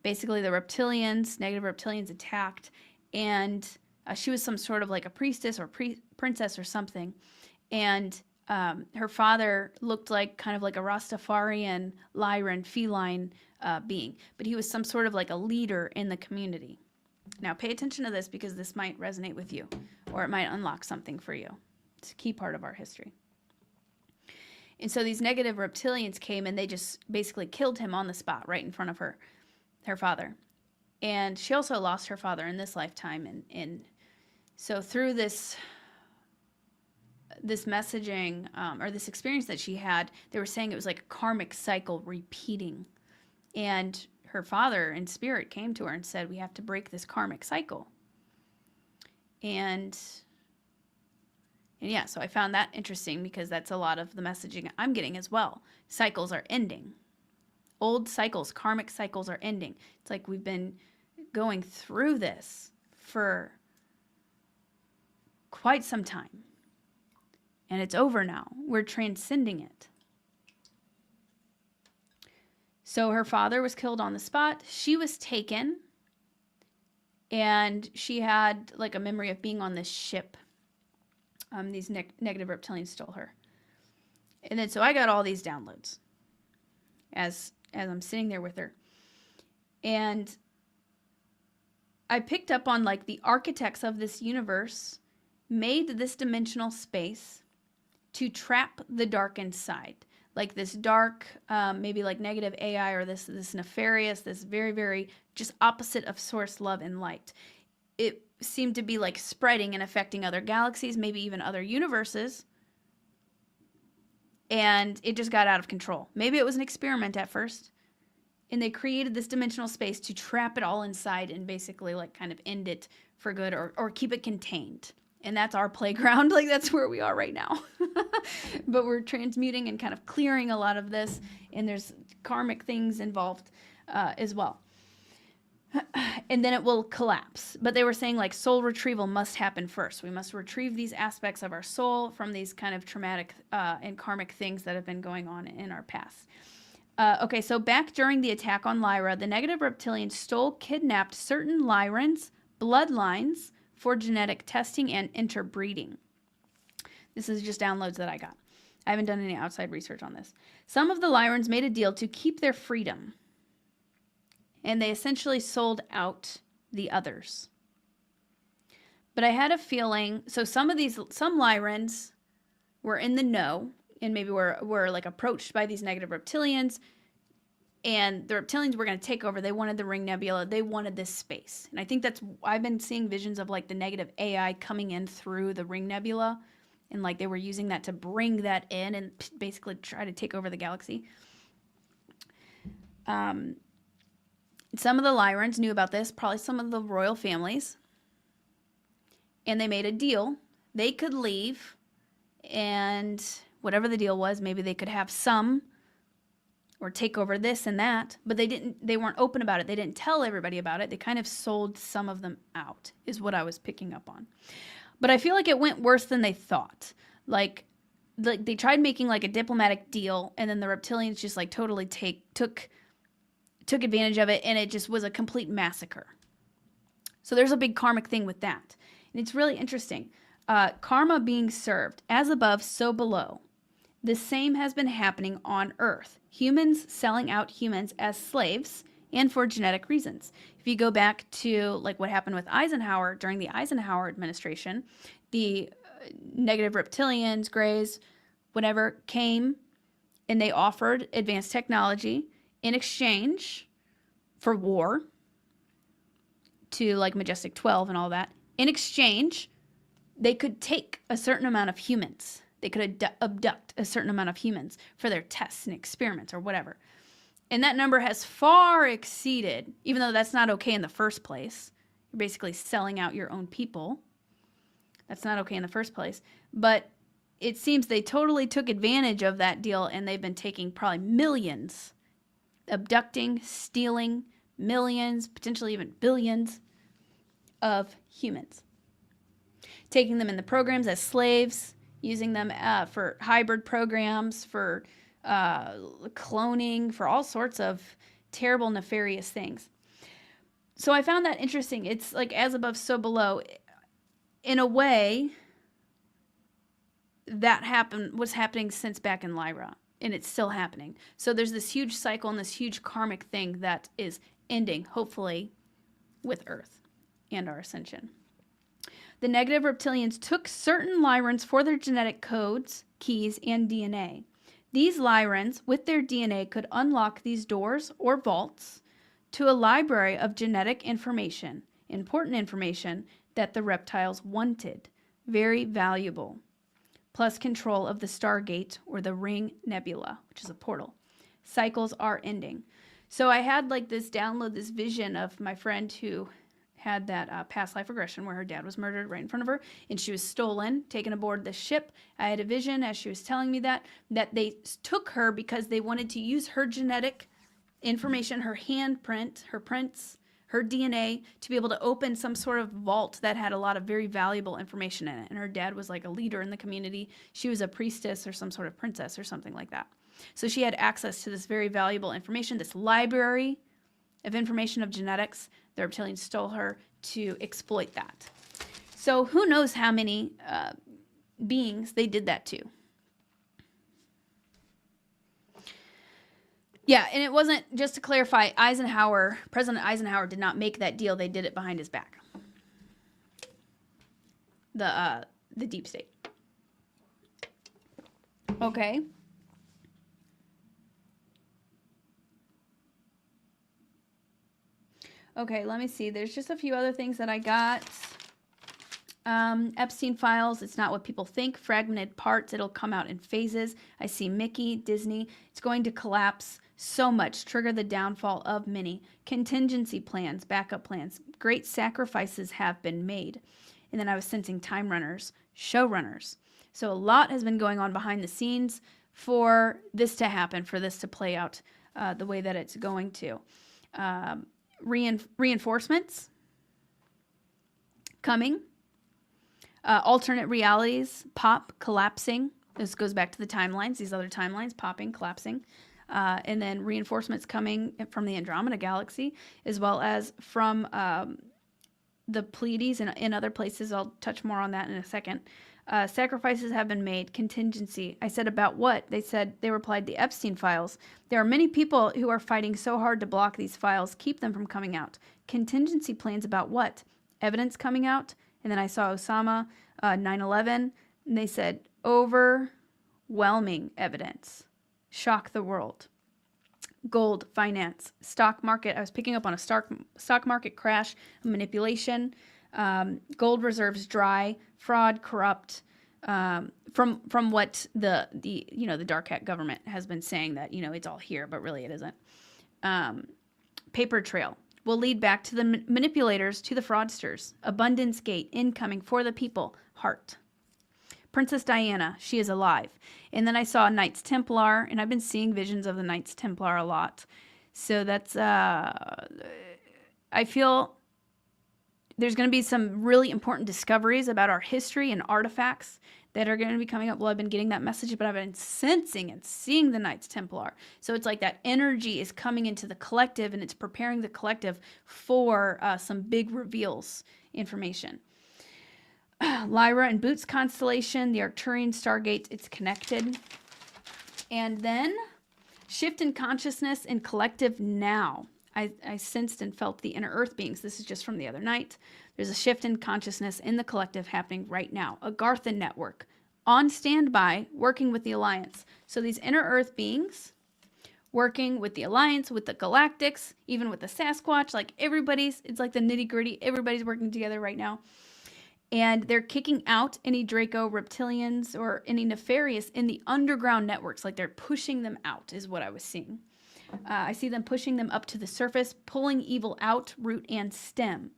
Basically, the negative reptilians attacked, and she was some sort of like a priestess or princess or something. And her father looked like kind of like a Rastafarian, Lyran, feline being, but he was some sort of like a leader in the community. Now pay attention to this because this might resonate with you, or it might unlock something for you. It's a key part of our history. And so these negative reptilians came and they just basically killed him on the spot right in front of her father. And she also lost her father in this lifetime. And so through this messaging or this experience that she had, they were saying it was like a karmic cycle repeating. And her father in spirit came to her and said, we have to break this karmic cycle. And yeah, so I found that interesting because that's a lot of the messaging I'm getting as well. Cycles are ending. Old cycles, karmic cycles are ending. It's like we've been going through this for quite some time. And it's over now. We're transcending it. So her father was killed on the spot. She was taken. And she had like a memory of being on this ship. These negative reptilians stole her. And then so I got all these downloads as I'm sitting there with her. And I picked up on like the architects of this universe made this dimensional space to trap the dark inside. Like this dark, maybe like negative AI or this nefarious, this very, very just opposite of source love and light. It seemed to be like spreading and affecting other galaxies, maybe even other universes. And it just got out of control. Maybe it was an experiment at first. And they created this dimensional space to trap it all inside and basically like kind of end it for good or keep it contained. And that's our playground. Like that's where we are right now. But we're transmuting and kind of clearing a lot of this. And there's karmic things involved as well. And then it will collapse. But they were saying like soul retrieval must happen first. We must retrieve these aspects of our soul from these kind of traumatic and karmic things that have been going on in our past. Okay, so back during the attack on Lyra, the negative reptilians kidnapped certain Lyrans' bloodlines for genetic testing and interbreeding. This is just downloads that I got. I haven't done any outside research on this. Some of the Lyrans made a deal to keep their freedom. And they essentially sold out the others. But I had a feeling, so some Lyrans were in the know and maybe were like approached by these negative reptilians, and the reptilians were going to take over. They wanted the Ring Nebula. They wanted this space. And I think I've been seeing visions of like the negative AI coming in through the Ring Nebula, and like they were using that to bring that in and basically try to take over the galaxy. Some of the Lyrans knew about this, probably some of the royal families. And they made a deal. They could leave, and whatever the deal was, maybe they could have some or take over this and that, but they weren't open about it. They didn't tell everybody about it. They kind of sold some of them out, is what I was picking up on. But I feel like it went worse than they thought. Like they tried making like a diplomatic deal, and then the reptilians just like totally took advantage of it, and it just was a complete massacre. So there's a big karmic thing with that. And it's really interesting. Karma being served, as above, so below. The same has been happening on Earth. Humans selling out humans as slaves and for genetic reasons. If you go back to like what happened with Eisenhower during the Eisenhower administration, the negative reptilians, greys, whatever, came and they offered advanced technology in exchange for war to like Majestic 12 and all that. In exchange, they could take a certain amount of humans. They could abduct a certain amount of humans for their tests and experiments or whatever. And that number has far exceeded, even though that's not okay in the first place. You're basically selling out your own people. That's not okay in the first place. But it seems they totally took advantage of that deal, and they've been taking probably millions, abducting, stealing millions, potentially even billions of humans. Taking them in the programs as slaves, using them for hybrid programs, for cloning, for all sorts of terrible, nefarious things. So I found that interesting. It's like as above, so below. In a way, that was happening since back in Lyra. and it's still happening. So there's this huge cycle and this huge karmic thing that is ending, hopefully, with Earth and our ascension. The negative reptilians took certain Lyrans for their genetic codes, keys, and DNA. These Lyrans, with their DNA, could unlock these doors or vaults to a library of genetic information, important information that the reptiles wanted. Very valuable. Plus control of the Stargate or the Ring Nebula, which is a portal. Cycles are ending. So I had like this download, this vision of my friend who had that past life regression where her dad was murdered right in front of her and she was stolen, taken aboard the ship. I had a vision as she was telling me that they took her because they wanted to use her genetic information, her handprint, her prints, her DNA, to be able to open some sort of vault that had a lot of very valuable information in it. And her dad was like a leader in the community. She was a priestess or some sort of princess or something like that. So she had access to this very valuable information, this library of information of genetics. The reptilians stole her to exploit that. So who knows how many beings they did that to. Yeah, and it wasn't, just to clarify, President Eisenhower did not make that deal. They did it behind his back. The deep state. Okay. Okay, let me see. There's just a few other things that I got. Epstein files, it's not what people think. Fragmented parts, it'll come out in phases. I see Mickey, Disney. It's going to collapse so much, trigger the downfall of many. Contingency plans, backup plans. Great sacrifices have been made. And then I was sensing time runners, showrunners. So a lot has been going on behind the scenes for this to happen, for this to play out the way that it's going to. Reinforcements coming. Alternate realities, pop, collapsing. This goes back to the timelines, these other timelines, popping, collapsing. And then reinforcements coming from the Andromeda Galaxy, as well as from the Pleiades and in other places. I'll touch more on that in a second. Sacrifices have been made. Contingency. I said about what? They replied the Epstein files. There are many people who are fighting so hard to block these files, keep them from coming out. Contingency plans about what? Evidence coming out. And then I saw Osama, 9/11, and they said overwhelming evidence. Shock the world. Gold, finance, stock market. I was picking up on a stock market crash, manipulation. Gold reserves dry, fraud, corrupt. From what the dark hat government has been saying that it's all here, but really it isn't. Paper trail will lead back to the manipulators, to the fraudsters. Abundance gate, incoming for the people. Heart. Princess Diana, she is alive. And then I saw Knights Templar, and I've been seeing visions of the Knights Templar a lot. So that's, I feel there's going to be some really important discoveries about our history and artifacts that are going to be coming up. Well, I've been getting that message, but I've been sensing and seeing the Knights Templar. So it's like that energy is coming into the collective, and it's preparing the collective for some big reveals information. Lyra and Boots constellation, the Arcturian Stargate, it's connected. And then shift in consciousness and collective now. I sensed and felt the inner earth beings. This is just from the other night. There's a shift in consciousness in the collective happening right now. A Garthan network on standby, working with the Alliance. So these inner earth beings working with the Alliance, with the Galactics, even with the Sasquatch, like it's like the nitty gritty. Everybody's working together right now. And they're kicking out any Draco reptilians or any nefarious in the underground networks. Like they're pushing them out is what I was seeing. I see them pushing them up to the surface, pulling evil out, root and stem.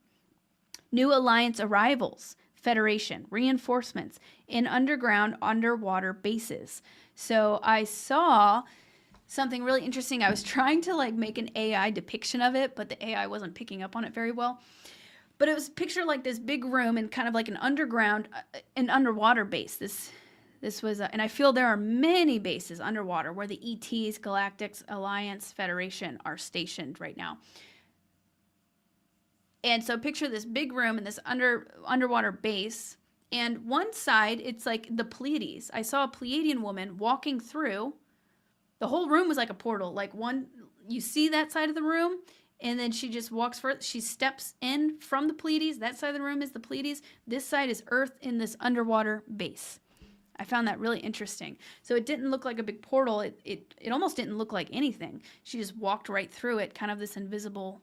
New Alliance arrivals, Federation, reinforcements in underwater bases. So I saw something really interesting. I was trying to make an AI depiction of it, but the AI wasn't picking up on it very well. But it was pictured like this big room and kind of like an underwater base. This was, and I feel there are many bases underwater where the ETs, Galactics, Alliance, Federation are stationed right now. And so picture this big room and this underwater base. And one side, it's like the Pleiades. I saw a Pleiadian woman walking through The whole room was like a portal. Like you see that side of the room, and then she just walks further. She steps in from the Pleiades. That side of the room is the Pleiades. This side is Earth in this underwater base. I found that really interesting. So it didn't look like a big portal. It almost didn't look like anything. She just walked right through it, kind of this invisible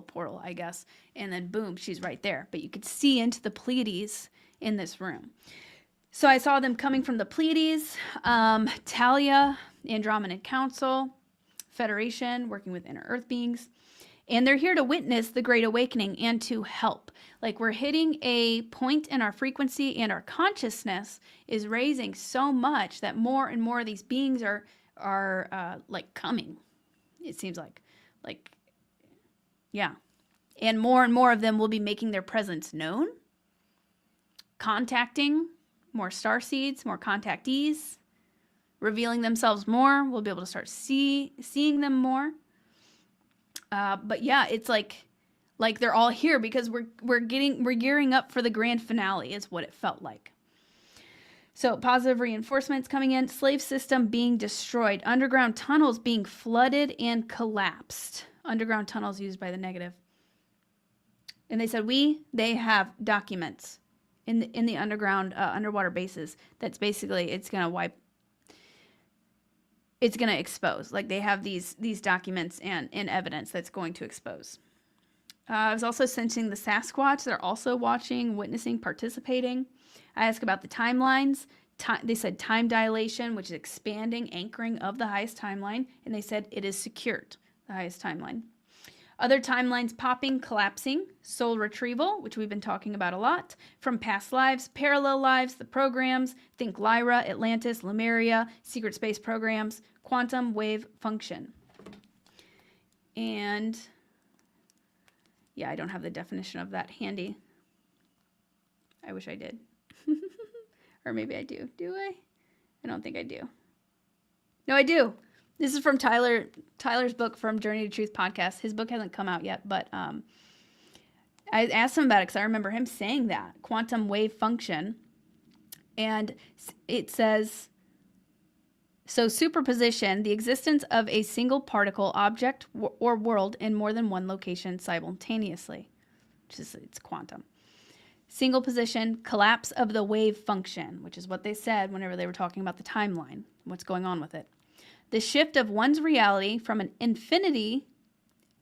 portal, I guess. And then boom, she's right there. But you could see into the Pleiades in this room. So I saw them coming from the Pleiades, Talia, Andromedan Council, Federation, working with inner Earth beings. And they're here to witness the Great Awakening and to help. Like, we're hitting a point in our frequency, and our consciousness is raising so much that more and more of these beings are like coming. It seems like, yeah. And more of them will be making their presence known, contacting more starseeds, more contactees, revealing themselves more. We'll be able to start seeing them more. But yeah, it's like they're all here because we're gearing up for the grand finale is what it felt like. So positive reinforcements coming in, slave system being destroyed, underground tunnels being flooded and collapsed. Underground tunnels used by the negative. And they said they have documents in the underground underwater bases. That's basically, it's going to expose. Like, they have these documents and evidence that's going to expose. I was also sensing the Sasquatch. They're also watching, witnessing, participating. I asked about the timelines. They said time dilation, which is expanding, anchoring of the highest timeline. And they said it is secured, the highest timeline. Other timelines popping, collapsing, soul retrieval, which we've been talking about a lot, from past lives, parallel lives, the programs, think Lyra, Atlantis, Lemuria, secret space programs, quantum wave function. And yeah, I don't have the definition of that handy. I wish I did. Or maybe I do. Do I? I don't think I do. No, I do. This is from Tyler's book from Journey to Truth podcast. His book hasn't come out yet, but I asked him about it because I remember him saying that, quantum wave function. And it says, so superposition, the existence of a single particle, object, or world in more than one location simultaneously. It's quantum. Single position, collapse of the wave function, which is what they said whenever they were talking about the timeline, what's going on with it. The shift of one's reality from an infinity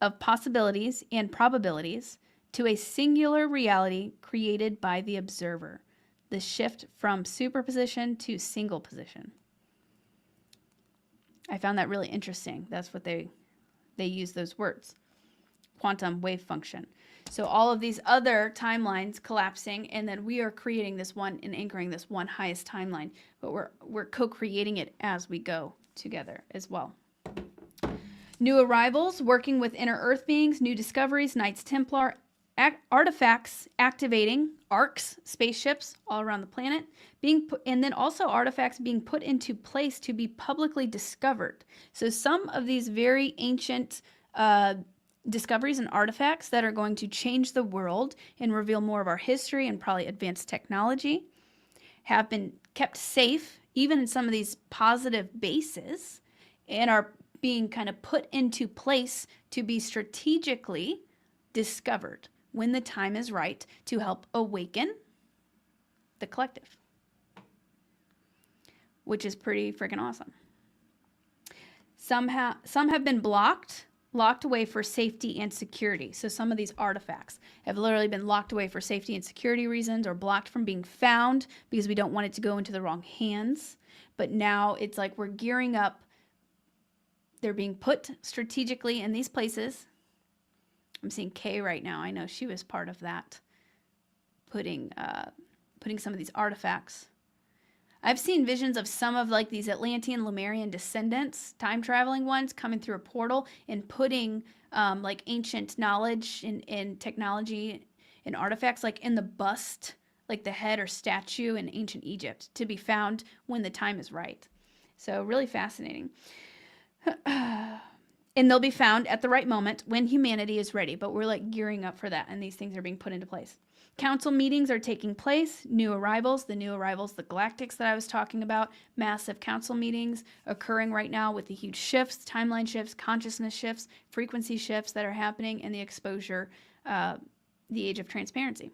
of possibilities and probabilities to a singular reality created by the observer. The shift from superposition to single position. I found that really interesting. That's what they use those words. Quantum wave function. So all of these other timelines collapsing, and then we are creating this one and anchoring this one highest timeline, but we're co-creating it as we go together as well. New arrivals, working with inner Earth beings, new discoveries, Knights Templar, artifacts activating, arcs, spaceships all around the planet, and then also artifacts being put into place to be publicly discovered. So some of these very ancient discoveries and artifacts that are going to change the world and reveal more of our history and probably advanced technology have been kept safe, even in some of these positive bases, and are being kind of put into place to be strategically discovered when the time is right to help awaken the collective, which is pretty freaking awesome. Some have been locked away for safety and security. So some of these artifacts have literally been locked away for safety and security reasons, or blocked from being found because we don't want it to go into the wrong hands. But now it's like we're gearing up. They're being put strategically in these places. I'm seeing Kay right now. I know she was part of that, putting some of these artifacts. I've seen visions of some of like these Atlantean, Lemurian descendants, time traveling ones, coming through a portal and putting like ancient knowledge and technology and artifacts like in the bust, like the head or statue in ancient Egypt, to be found when the time is right. So really fascinating. And they'll be found at the right moment when humanity is ready. But we're like gearing up for that, and these things are being put into place. Council meetings are taking place, new arrivals, the Galactics that I was talking about, massive council meetings occurring right now with the huge shifts, timeline shifts, consciousness shifts, frequency shifts that are happening, and the exposure, the age of transparency.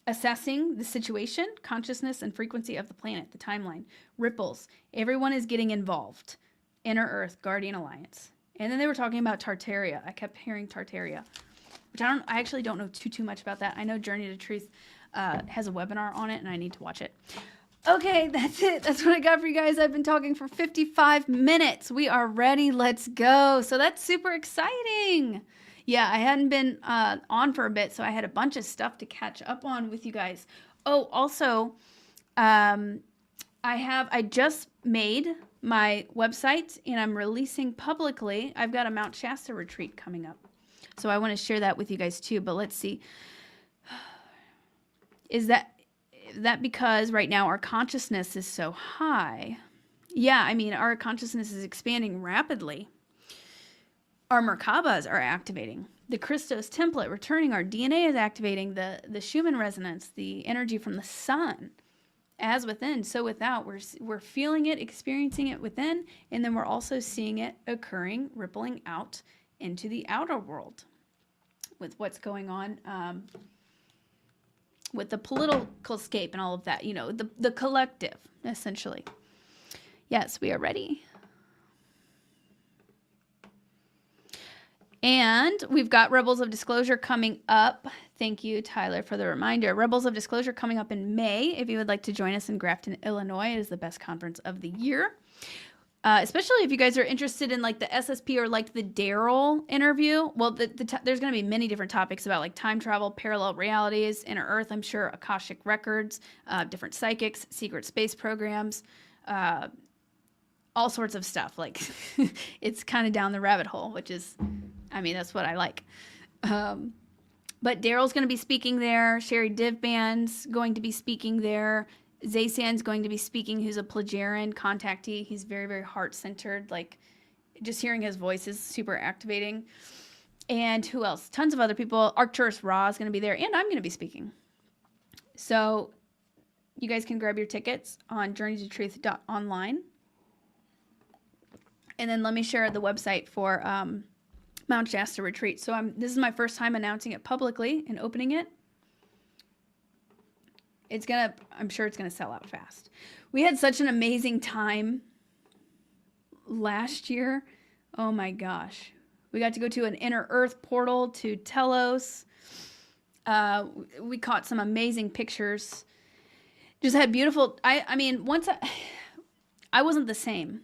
Assessing the situation, consciousness, and frequency of the planet, the timeline, ripples. Everyone is getting involved. Inner Earth, Guardian Alliance. And then they were talking about Tartaria. I kept hearing Tartaria, which I actually don't know too much about that. I know Journey to Truth has a webinar on it, and I need to watch it. Okay, that's it. That's what I got for you guys. I've been talking for 55 minutes. We are ready. Let's go. So that's super exciting. Yeah, I hadn't been on for a bit, so I had a bunch of stuff to catch up on with you guys. Oh, also, I just made my website, and I'm releasing publicly. I've got a Mount Shasta retreat coming up. So I want to share that with you guys too, but let's see. Is that because right now our consciousness is so high? Yeah, I mean, our consciousness is expanding rapidly. Our Merkabas are activating. The Christos template returning. Our DNA is activating. The Schumann resonance, the energy from the sun. As within, so without. We're feeling it, experiencing it within, and then we're also seeing it occurring, rippling out into the outer world with what's going on with the political scape and all of that, you know, the collective, essentially. Yes, we are ready. And we've got Rebels of Disclosure coming up. Thank you, Tyler, for the reminder. Rebels of Disclosure coming up in May. If you would like to join us in Grafton, Illinois, it is the best conference of the year. Especially if you guys are interested in like the SSP or like the Daryl interview. Well, there's going to be many different topics about like time travel, parallel realities, inner Earth, I'm sure, Akashic records, different psychics, secret space programs, all sorts of stuff. Like it's kind of down the rabbit hole, which is, I mean, that's what I like. But Daryl's going to be speaking there. Sherry Divban's going to be speaking there. Zaysan's going to be speaking, who's a Plagiarin contactee. He's very, very heart-centered. Like, just hearing his voice is super activating. And who else? Tons of other people. Arcturus Ra is going to be there, and I'm going to be speaking. So you guys can grab your tickets on journeytotruth.online. And then let me share the website for Mount Shasta Retreat. So this is my first time announcing it publicly and opening it. I'm sure it's gonna sell out fast. We had such an amazing time last year. Oh my gosh. We got to go to an inner Earth portal to Telos. We caught some amazing pictures. Just had beautiful, I mean, once I wasn't the same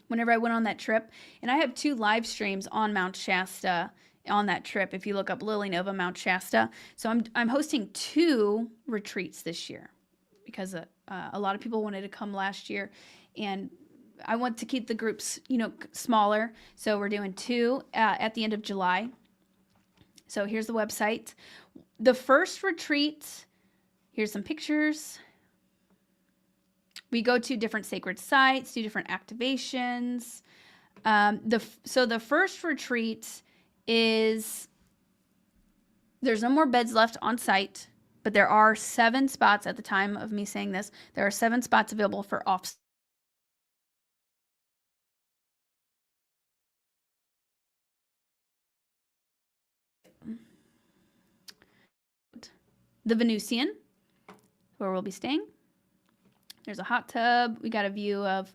whenever I went on that trip. And I have 2 live streams on Mount Shasta on that trip, if you look up Lily Nova Mount Shasta. So I'm hosting 2 retreats this year because a lot of people wanted to come last year, and I want to keep the groups, you know, smaller. So we're doing 2 at the end of July. So here's the website. The first retreat, here's some pictures. We go to different sacred sites, do different activations. So the first retreat is, there's no more beds left on site, but there are 7 spots at the time of me saying this. There are 7 spots available for off. The Venusian, where we'll be staying. There's a hot tub. We got a view of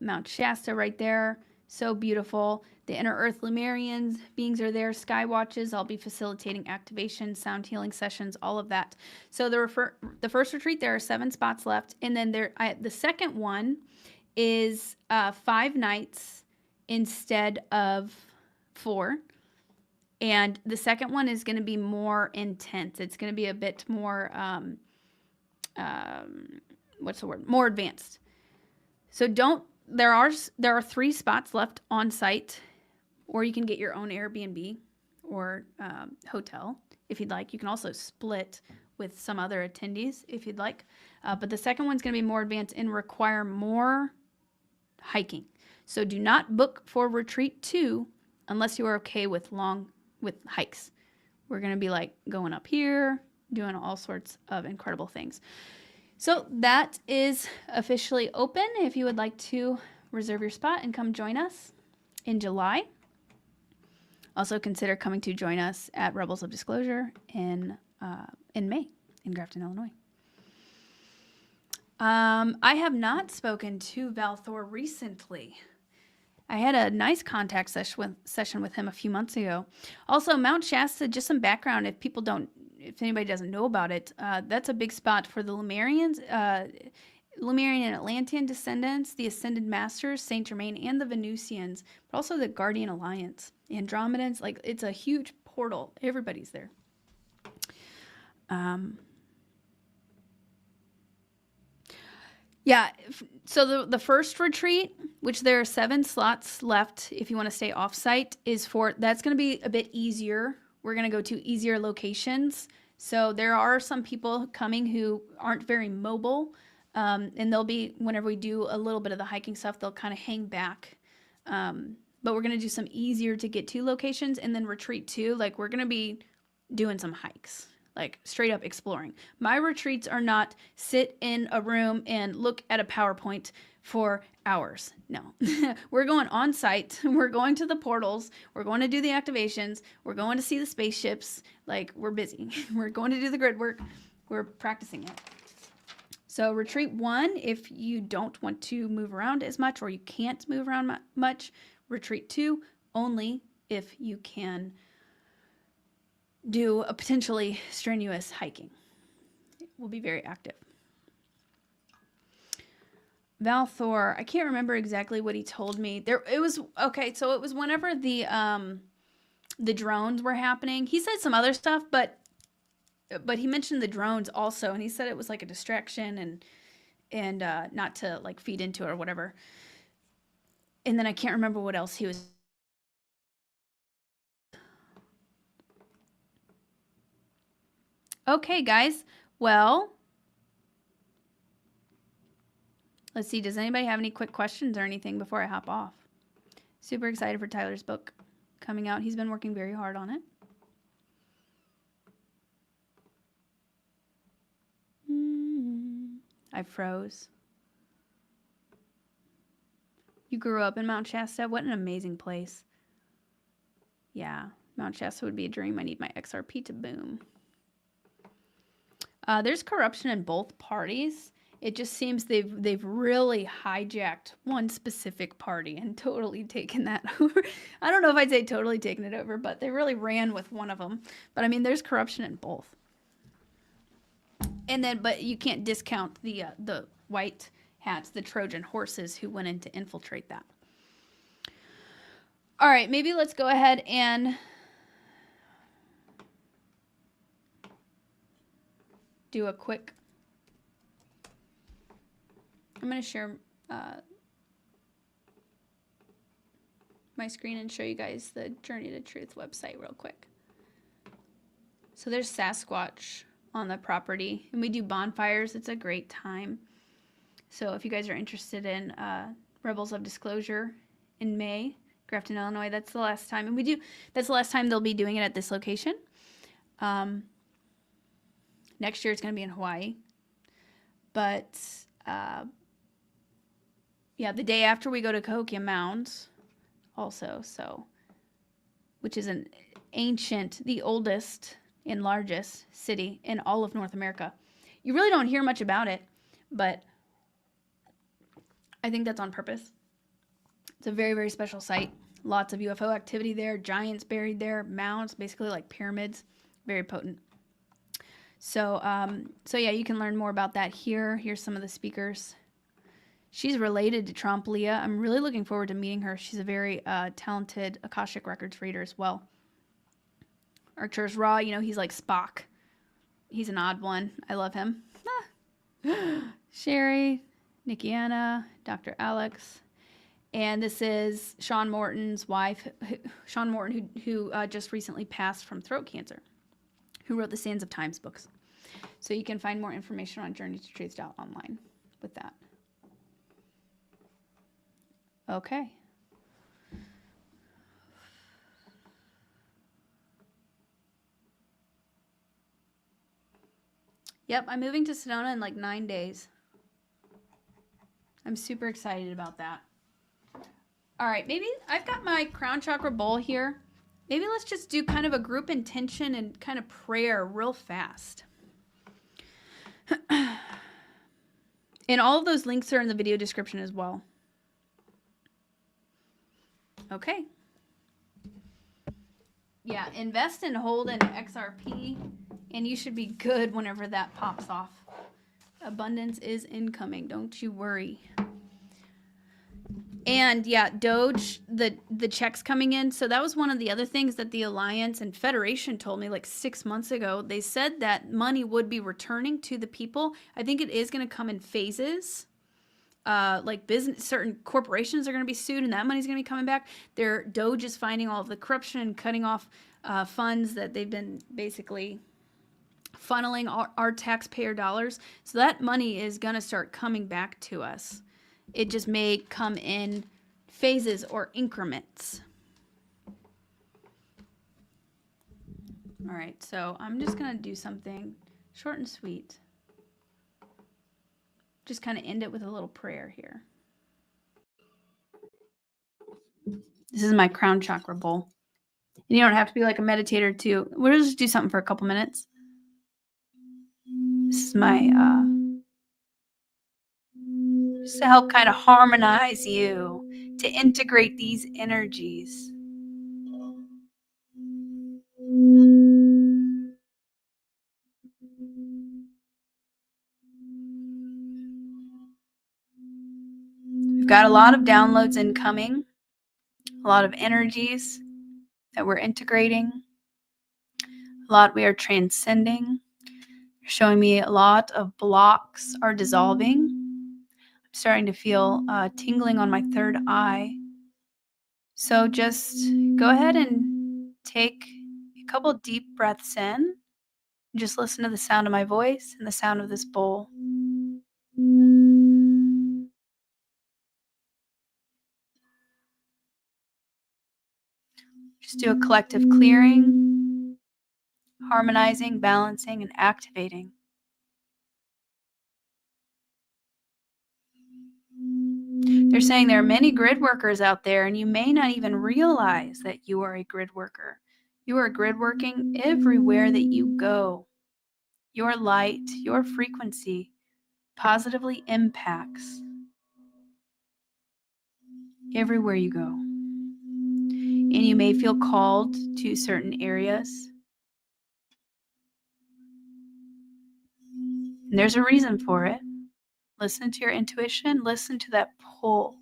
Mount Shasta right there. So beautiful. The Inner Earth Lemurians beings are there. Sky watches. I'll be facilitating activation, sound healing sessions, all of that. So the first retreat, there are 7 spots left. And then the second one is 5 nights instead of 4. And the second one is going to be more intense. It's going to be a bit more, what's the word? More advanced. So there are 3 spots left on site, or you can get your own Airbnb or hotel if you'd like. You can also split with some other attendees if you'd like. But the second one's going to be more advanced and require more hiking. So do not book for retreat 2 unless you are okay with hikes. We're going to be like going up here, doing all sorts of incredible things. So that is officially open if you would like to reserve your spot and come join us in July. Also consider coming to join us at Rebels of Disclosure in May in Grafton, Illinois. I have not spoken to Valthor recently. I had a nice contact session with him a few months ago. Also, Mount Shasta, just some background if anybody doesn't know about it, that's a big spot for the Lemurians, Lemurian and Atlantean descendants, the Ascended Masters, Saint Germain, and the Venusians, but also the Guardian Alliance, Andromedans. Like, it's a huge portal. Everybody's there. Yeah, so the first retreat, which there are 7 slots left if you want to stay off-site, that's going to be a bit easier. We're going to go to easier locations. So there are some people coming who aren't very mobile, and they'll be, whenever we do a little bit of the hiking stuff, they'll kind of hang back. But we're going to do some easier to get to locations, and then retreat 2, like we're going to be doing some hikes. Like straight up exploring. My retreats are not sit in a room and look at a PowerPoint for hours. No, we're going on site. We're going to the portals. We're going to do the activations. We're going to see the spaceships. Like, we're busy. We're going to do the grid work. We're practicing it. So retreat 1, if you don't want to move around as much or you can't move around much. Retreat 2, only if you can do a potentially strenuous hiking. We'll be very active. Valthor, I can't remember exactly what he told me. It was whenever the drones were happening. He said some other stuff, but he mentioned the drones also, and he said it was like a distraction and not to like feed into it or whatever. And then I can't remember what else he was. Okay, guys. Well, let's see. Does anybody have any quick questions or anything before I hop off? Super excited for Tyler's book coming out. He's been working very hard on it. I froze. You grew up in Mount Shasta? What an amazing place. Yeah, Mount Shasta would be a dream. I need my XRP to boom. There's corruption in both parties. It just seems they've really hijacked one specific party and totally taken that over. I don't know if I'd say totally taken it over, but they really ran with one of them. But I mean, there's corruption in both. And then, but you can't discount the white hats, the Trojan horses who went in to infiltrate that. All right, maybe let's go ahead and do a quick. I'm going to share my screen and show you guys the Journey to Truth website real quick. So there's Sasquatch on the property, and we do bonfires. It's a great time. So if you guys are interested in Rebels of Disclosure in May, Grafton, Illinois, that's the last time. And that's the last time they'll be doing it at this location. Next year it's going to be in Hawaii. But yeah, the day after we go to Cahokia Mounds also, which is an ancient, the oldest and largest city in all of North America. You really don't hear much about it, but I think that's on purpose. It's a very, very special site. Lots of UFO activity there, giants buried there, mounds, basically like pyramids, very potent. So yeah, you can learn more about that here. Here's some of the speakers. She's related to Trump Leah. I'm really looking forward to meeting her. She's a very talented Akashic Records reader as well. Archer's Raw, he's like Spock. He's an odd one. I love him. Sherry, Nikki Anna, Dr. Alex. And this is Sean Morton's wife, Sean Morton, who just recently passed from throat cancer, who wrote the Sands of Times books. So you can find more information on journeytotruth.online with that. Okay. Yep, I'm moving to Sedona in like 9 days. I'm super excited about that. All right, maybe I've got my crown chakra bowl here. Maybe let's just do kind of a group intention and kind of prayer real fast. And all of those links are in the video description as well. Okay. Yeah, invest and hold in XRP, and you should be good whenever that pops off. Abundance is incoming. Don't you worry. And yeah, Doge, the checks coming in. So that was one of the other things that the Alliance and Federation told me like 6 months ago. They said that money would be returning to the people. I think it is going to come in phases. Like certain corporations are going to be sued, and that money's going to be coming back. Doge is finding all of the corruption and cutting off funds that they've been basically funneling our taxpayer dollars. So that money is going to start coming back to us. It just may come in phases or increments. All right, so I'm just going to do something short and sweet. Just kind of end it with a little prayer here. This is my crown chakra bowl. And you don't have to be like a meditator too. We'll just do something for a couple minutes. This is my, just to help kind of harmonize you, to integrate these energies. We've got a lot of downloads incoming, a lot of energies that we're integrating, a lot we are transcending. You're showing me a lot of blocks are dissolving. I'm starting to feel tingling on my third eye. So just go ahead and take a couple deep breaths in. Just listen to the sound of my voice and the sound of this bowl. Just do a collective clearing, harmonizing, balancing, and activating. They're saying there are many grid workers out there, and you may not even realize that you are a grid worker. You are grid working everywhere that you go. Your light, your frequency positively impacts everywhere you go. And you may feel called to certain areas. And there's a reason for it. Listen to your intuition. Listen to that pull.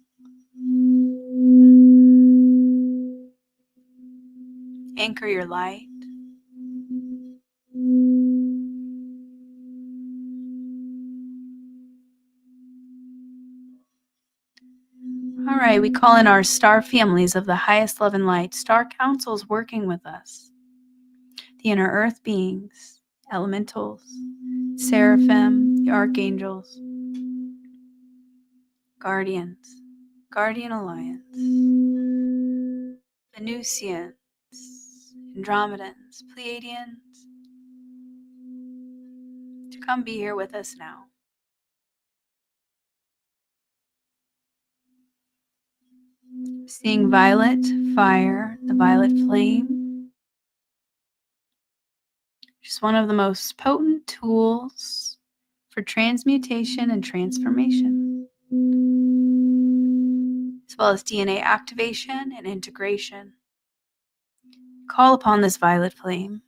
Anchor your light. All right, we call in our star families of the highest love and light, star councils working with us, the inner earth beings, elementals, seraphim, the archangels, guardians, guardian alliance, Venusians, Andromedans, Pleiadians, to come be here with us now. Seeing violet fire, the violet flame, just one of the most potent tools for transmutation and transformation, as well as DNA activation and integration. Call upon this violet flame.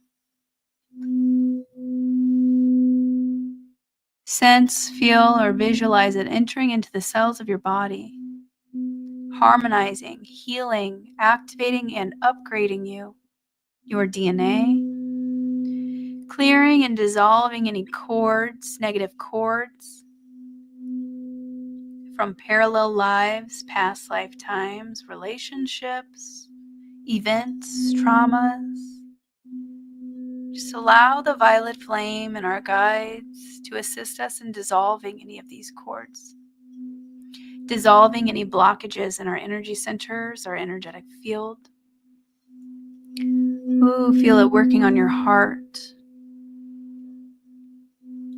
Sense, feel, or visualize it entering into the cells of your body, harmonizing, healing, activating, and upgrading you, your DNA, clearing and dissolving any cords, negative cords from parallel lives, past lifetimes, relationships, events, traumas. Just allow the violet flame and our guides to assist us in dissolving any of these cords, dissolving any blockages in our energy centers, our energetic field. Ooh, feel it working on your heart,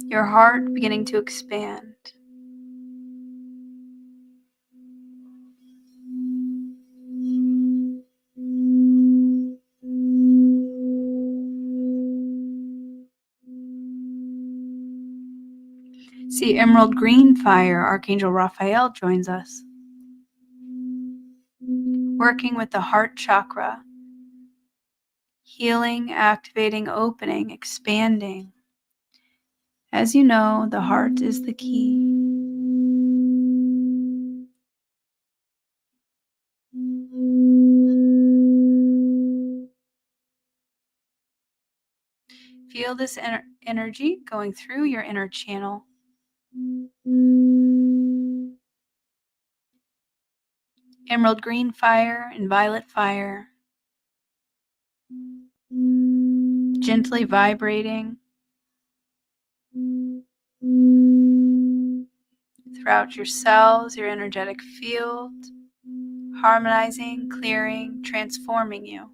Your heart beginning to expand. See, emerald green fire, Archangel Raphael joins us, working with the heart chakra, healing, activating, opening, expanding. As you know, the heart is the key. Feel this energy going through your inner channel. Emerald green fire and violet fire, gently vibrating throughout your cells, your energetic field, harmonizing, clearing, transforming you.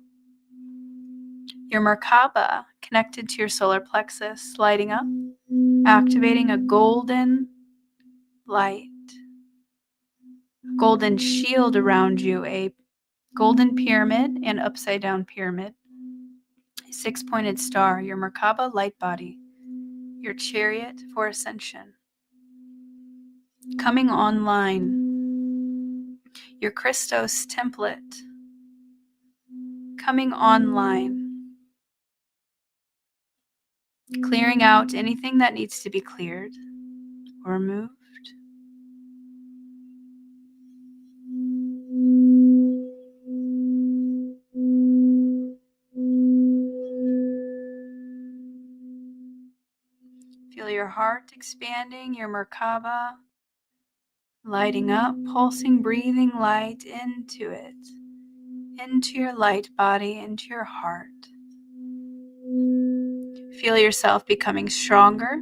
Your Merkaba connected to your solar plexus, lighting up, activating a golden light, a golden shield around you, a golden pyramid and upside down pyramid, a 6-pointed star, your Merkaba light body, your chariot for ascension. Coming online, your Christos template, coming online, clearing out anything that needs to be cleared or removed. Feel your heart expanding, your Merkaba lighting up, pulsing, breathing light into it, into your light body, into your heart. Feel yourself becoming stronger,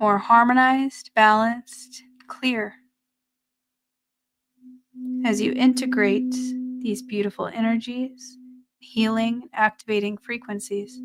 more harmonized, balanced, clear as you integrate these beautiful energies, healing, activating frequencies.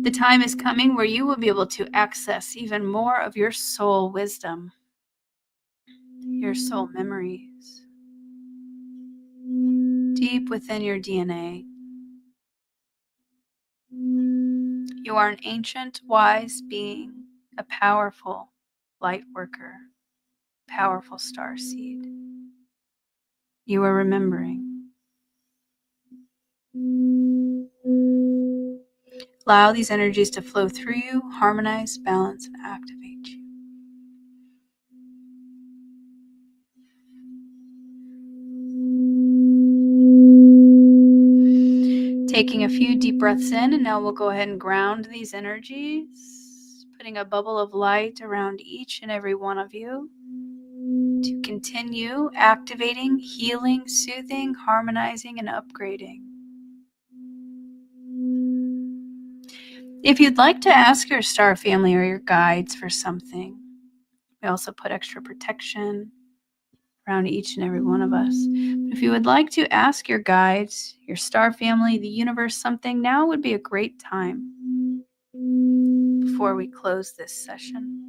The time is coming where you will be able to access even more of your soul wisdom, your soul memories, deep within your DNA. You are an ancient, wise being, a powerful light worker, powerful star seed. You are remembering. Allow these energies to flow through you, harmonize, balance, and activate you. Taking a few deep breaths in, and now we'll go ahead and ground these energies, putting a bubble of light around each and every one of you to continue activating, healing, soothing, harmonizing, and upgrading. If you'd like to ask your star family or your guides for something, we also put extra protection around each and every one of us. But if you would like to ask your guides, your star family, the universe something, now would be a great time before we close this session.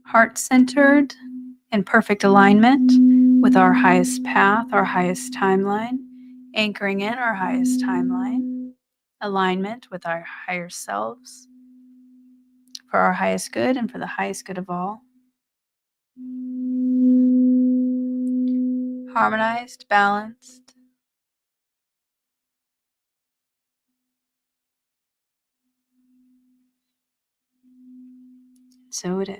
Heart-centered, in perfect alignment with our highest path, our highest timeline, anchoring in our highest timeline, alignment with our higher selves, for our highest good and for the highest good of all. Harmonized, balanced. So it is.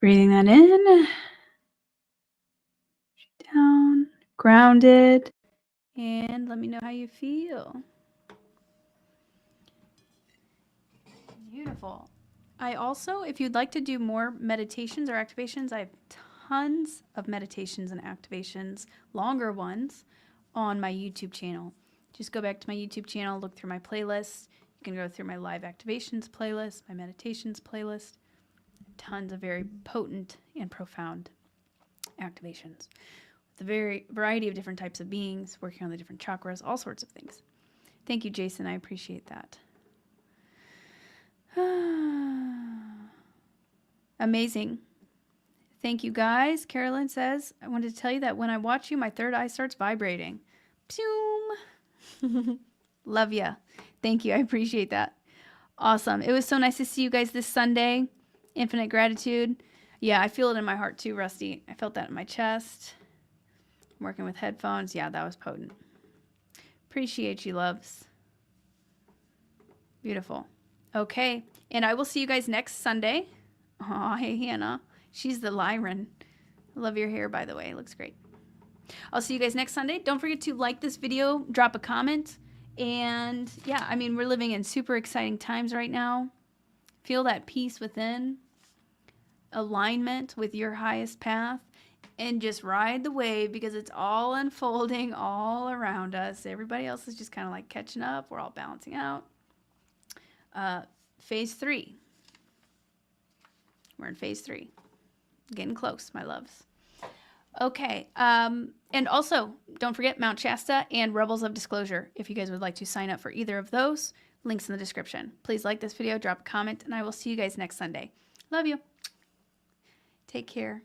Breathing that in, down, grounded, and let me know how you feel. Beautiful. I also, if you'd like to do more meditations or activations, I have tons of meditations and activations, longer ones, on my YouTube channel. Just go back to my YouTube channel, look through my playlist. You can go through my live activations playlist, my meditations playlist. Tons of very potent and profound activations. With a very variety of different types of beings, working on the different chakras, all sorts of things. Thank you, Jason. I appreciate that. Amazing. Thank you, guys. Carolyn says, I wanted to tell you that when I watch you, my third eye starts vibrating. Psoom. Love ya. Thank you. I appreciate that. Awesome. It was so nice to see you guys this Sunday. Infinite gratitude. Yeah, I feel it in my heart too, Rusty. I felt that in my chest. Working with headphones. Yeah, that was potent. Appreciate you, loves. Beautiful. Okay. And I will see you guys next Sunday. Oh, hey, Hannah. She's the Lyran. I love your hair, by the way. It looks great. I'll see you guys next Sunday. Don't forget to like this video, drop a comment. And yeah, I mean, we're living in super exciting times right now. Feel that peace within, alignment with your highest path, and just ride the wave because it's all unfolding all around us. Everybody else is just kind of like catching up. We're all balancing out. Phase 3. We're in phase 3. Getting close, my loves. Okay. And also, don't forget Mount Shasta and Rebels of Disclosure. If you guys would like to sign up for either of those, links in the description. Please like this video, drop a comment, and I will see you guys next Sunday. Love you. Take care.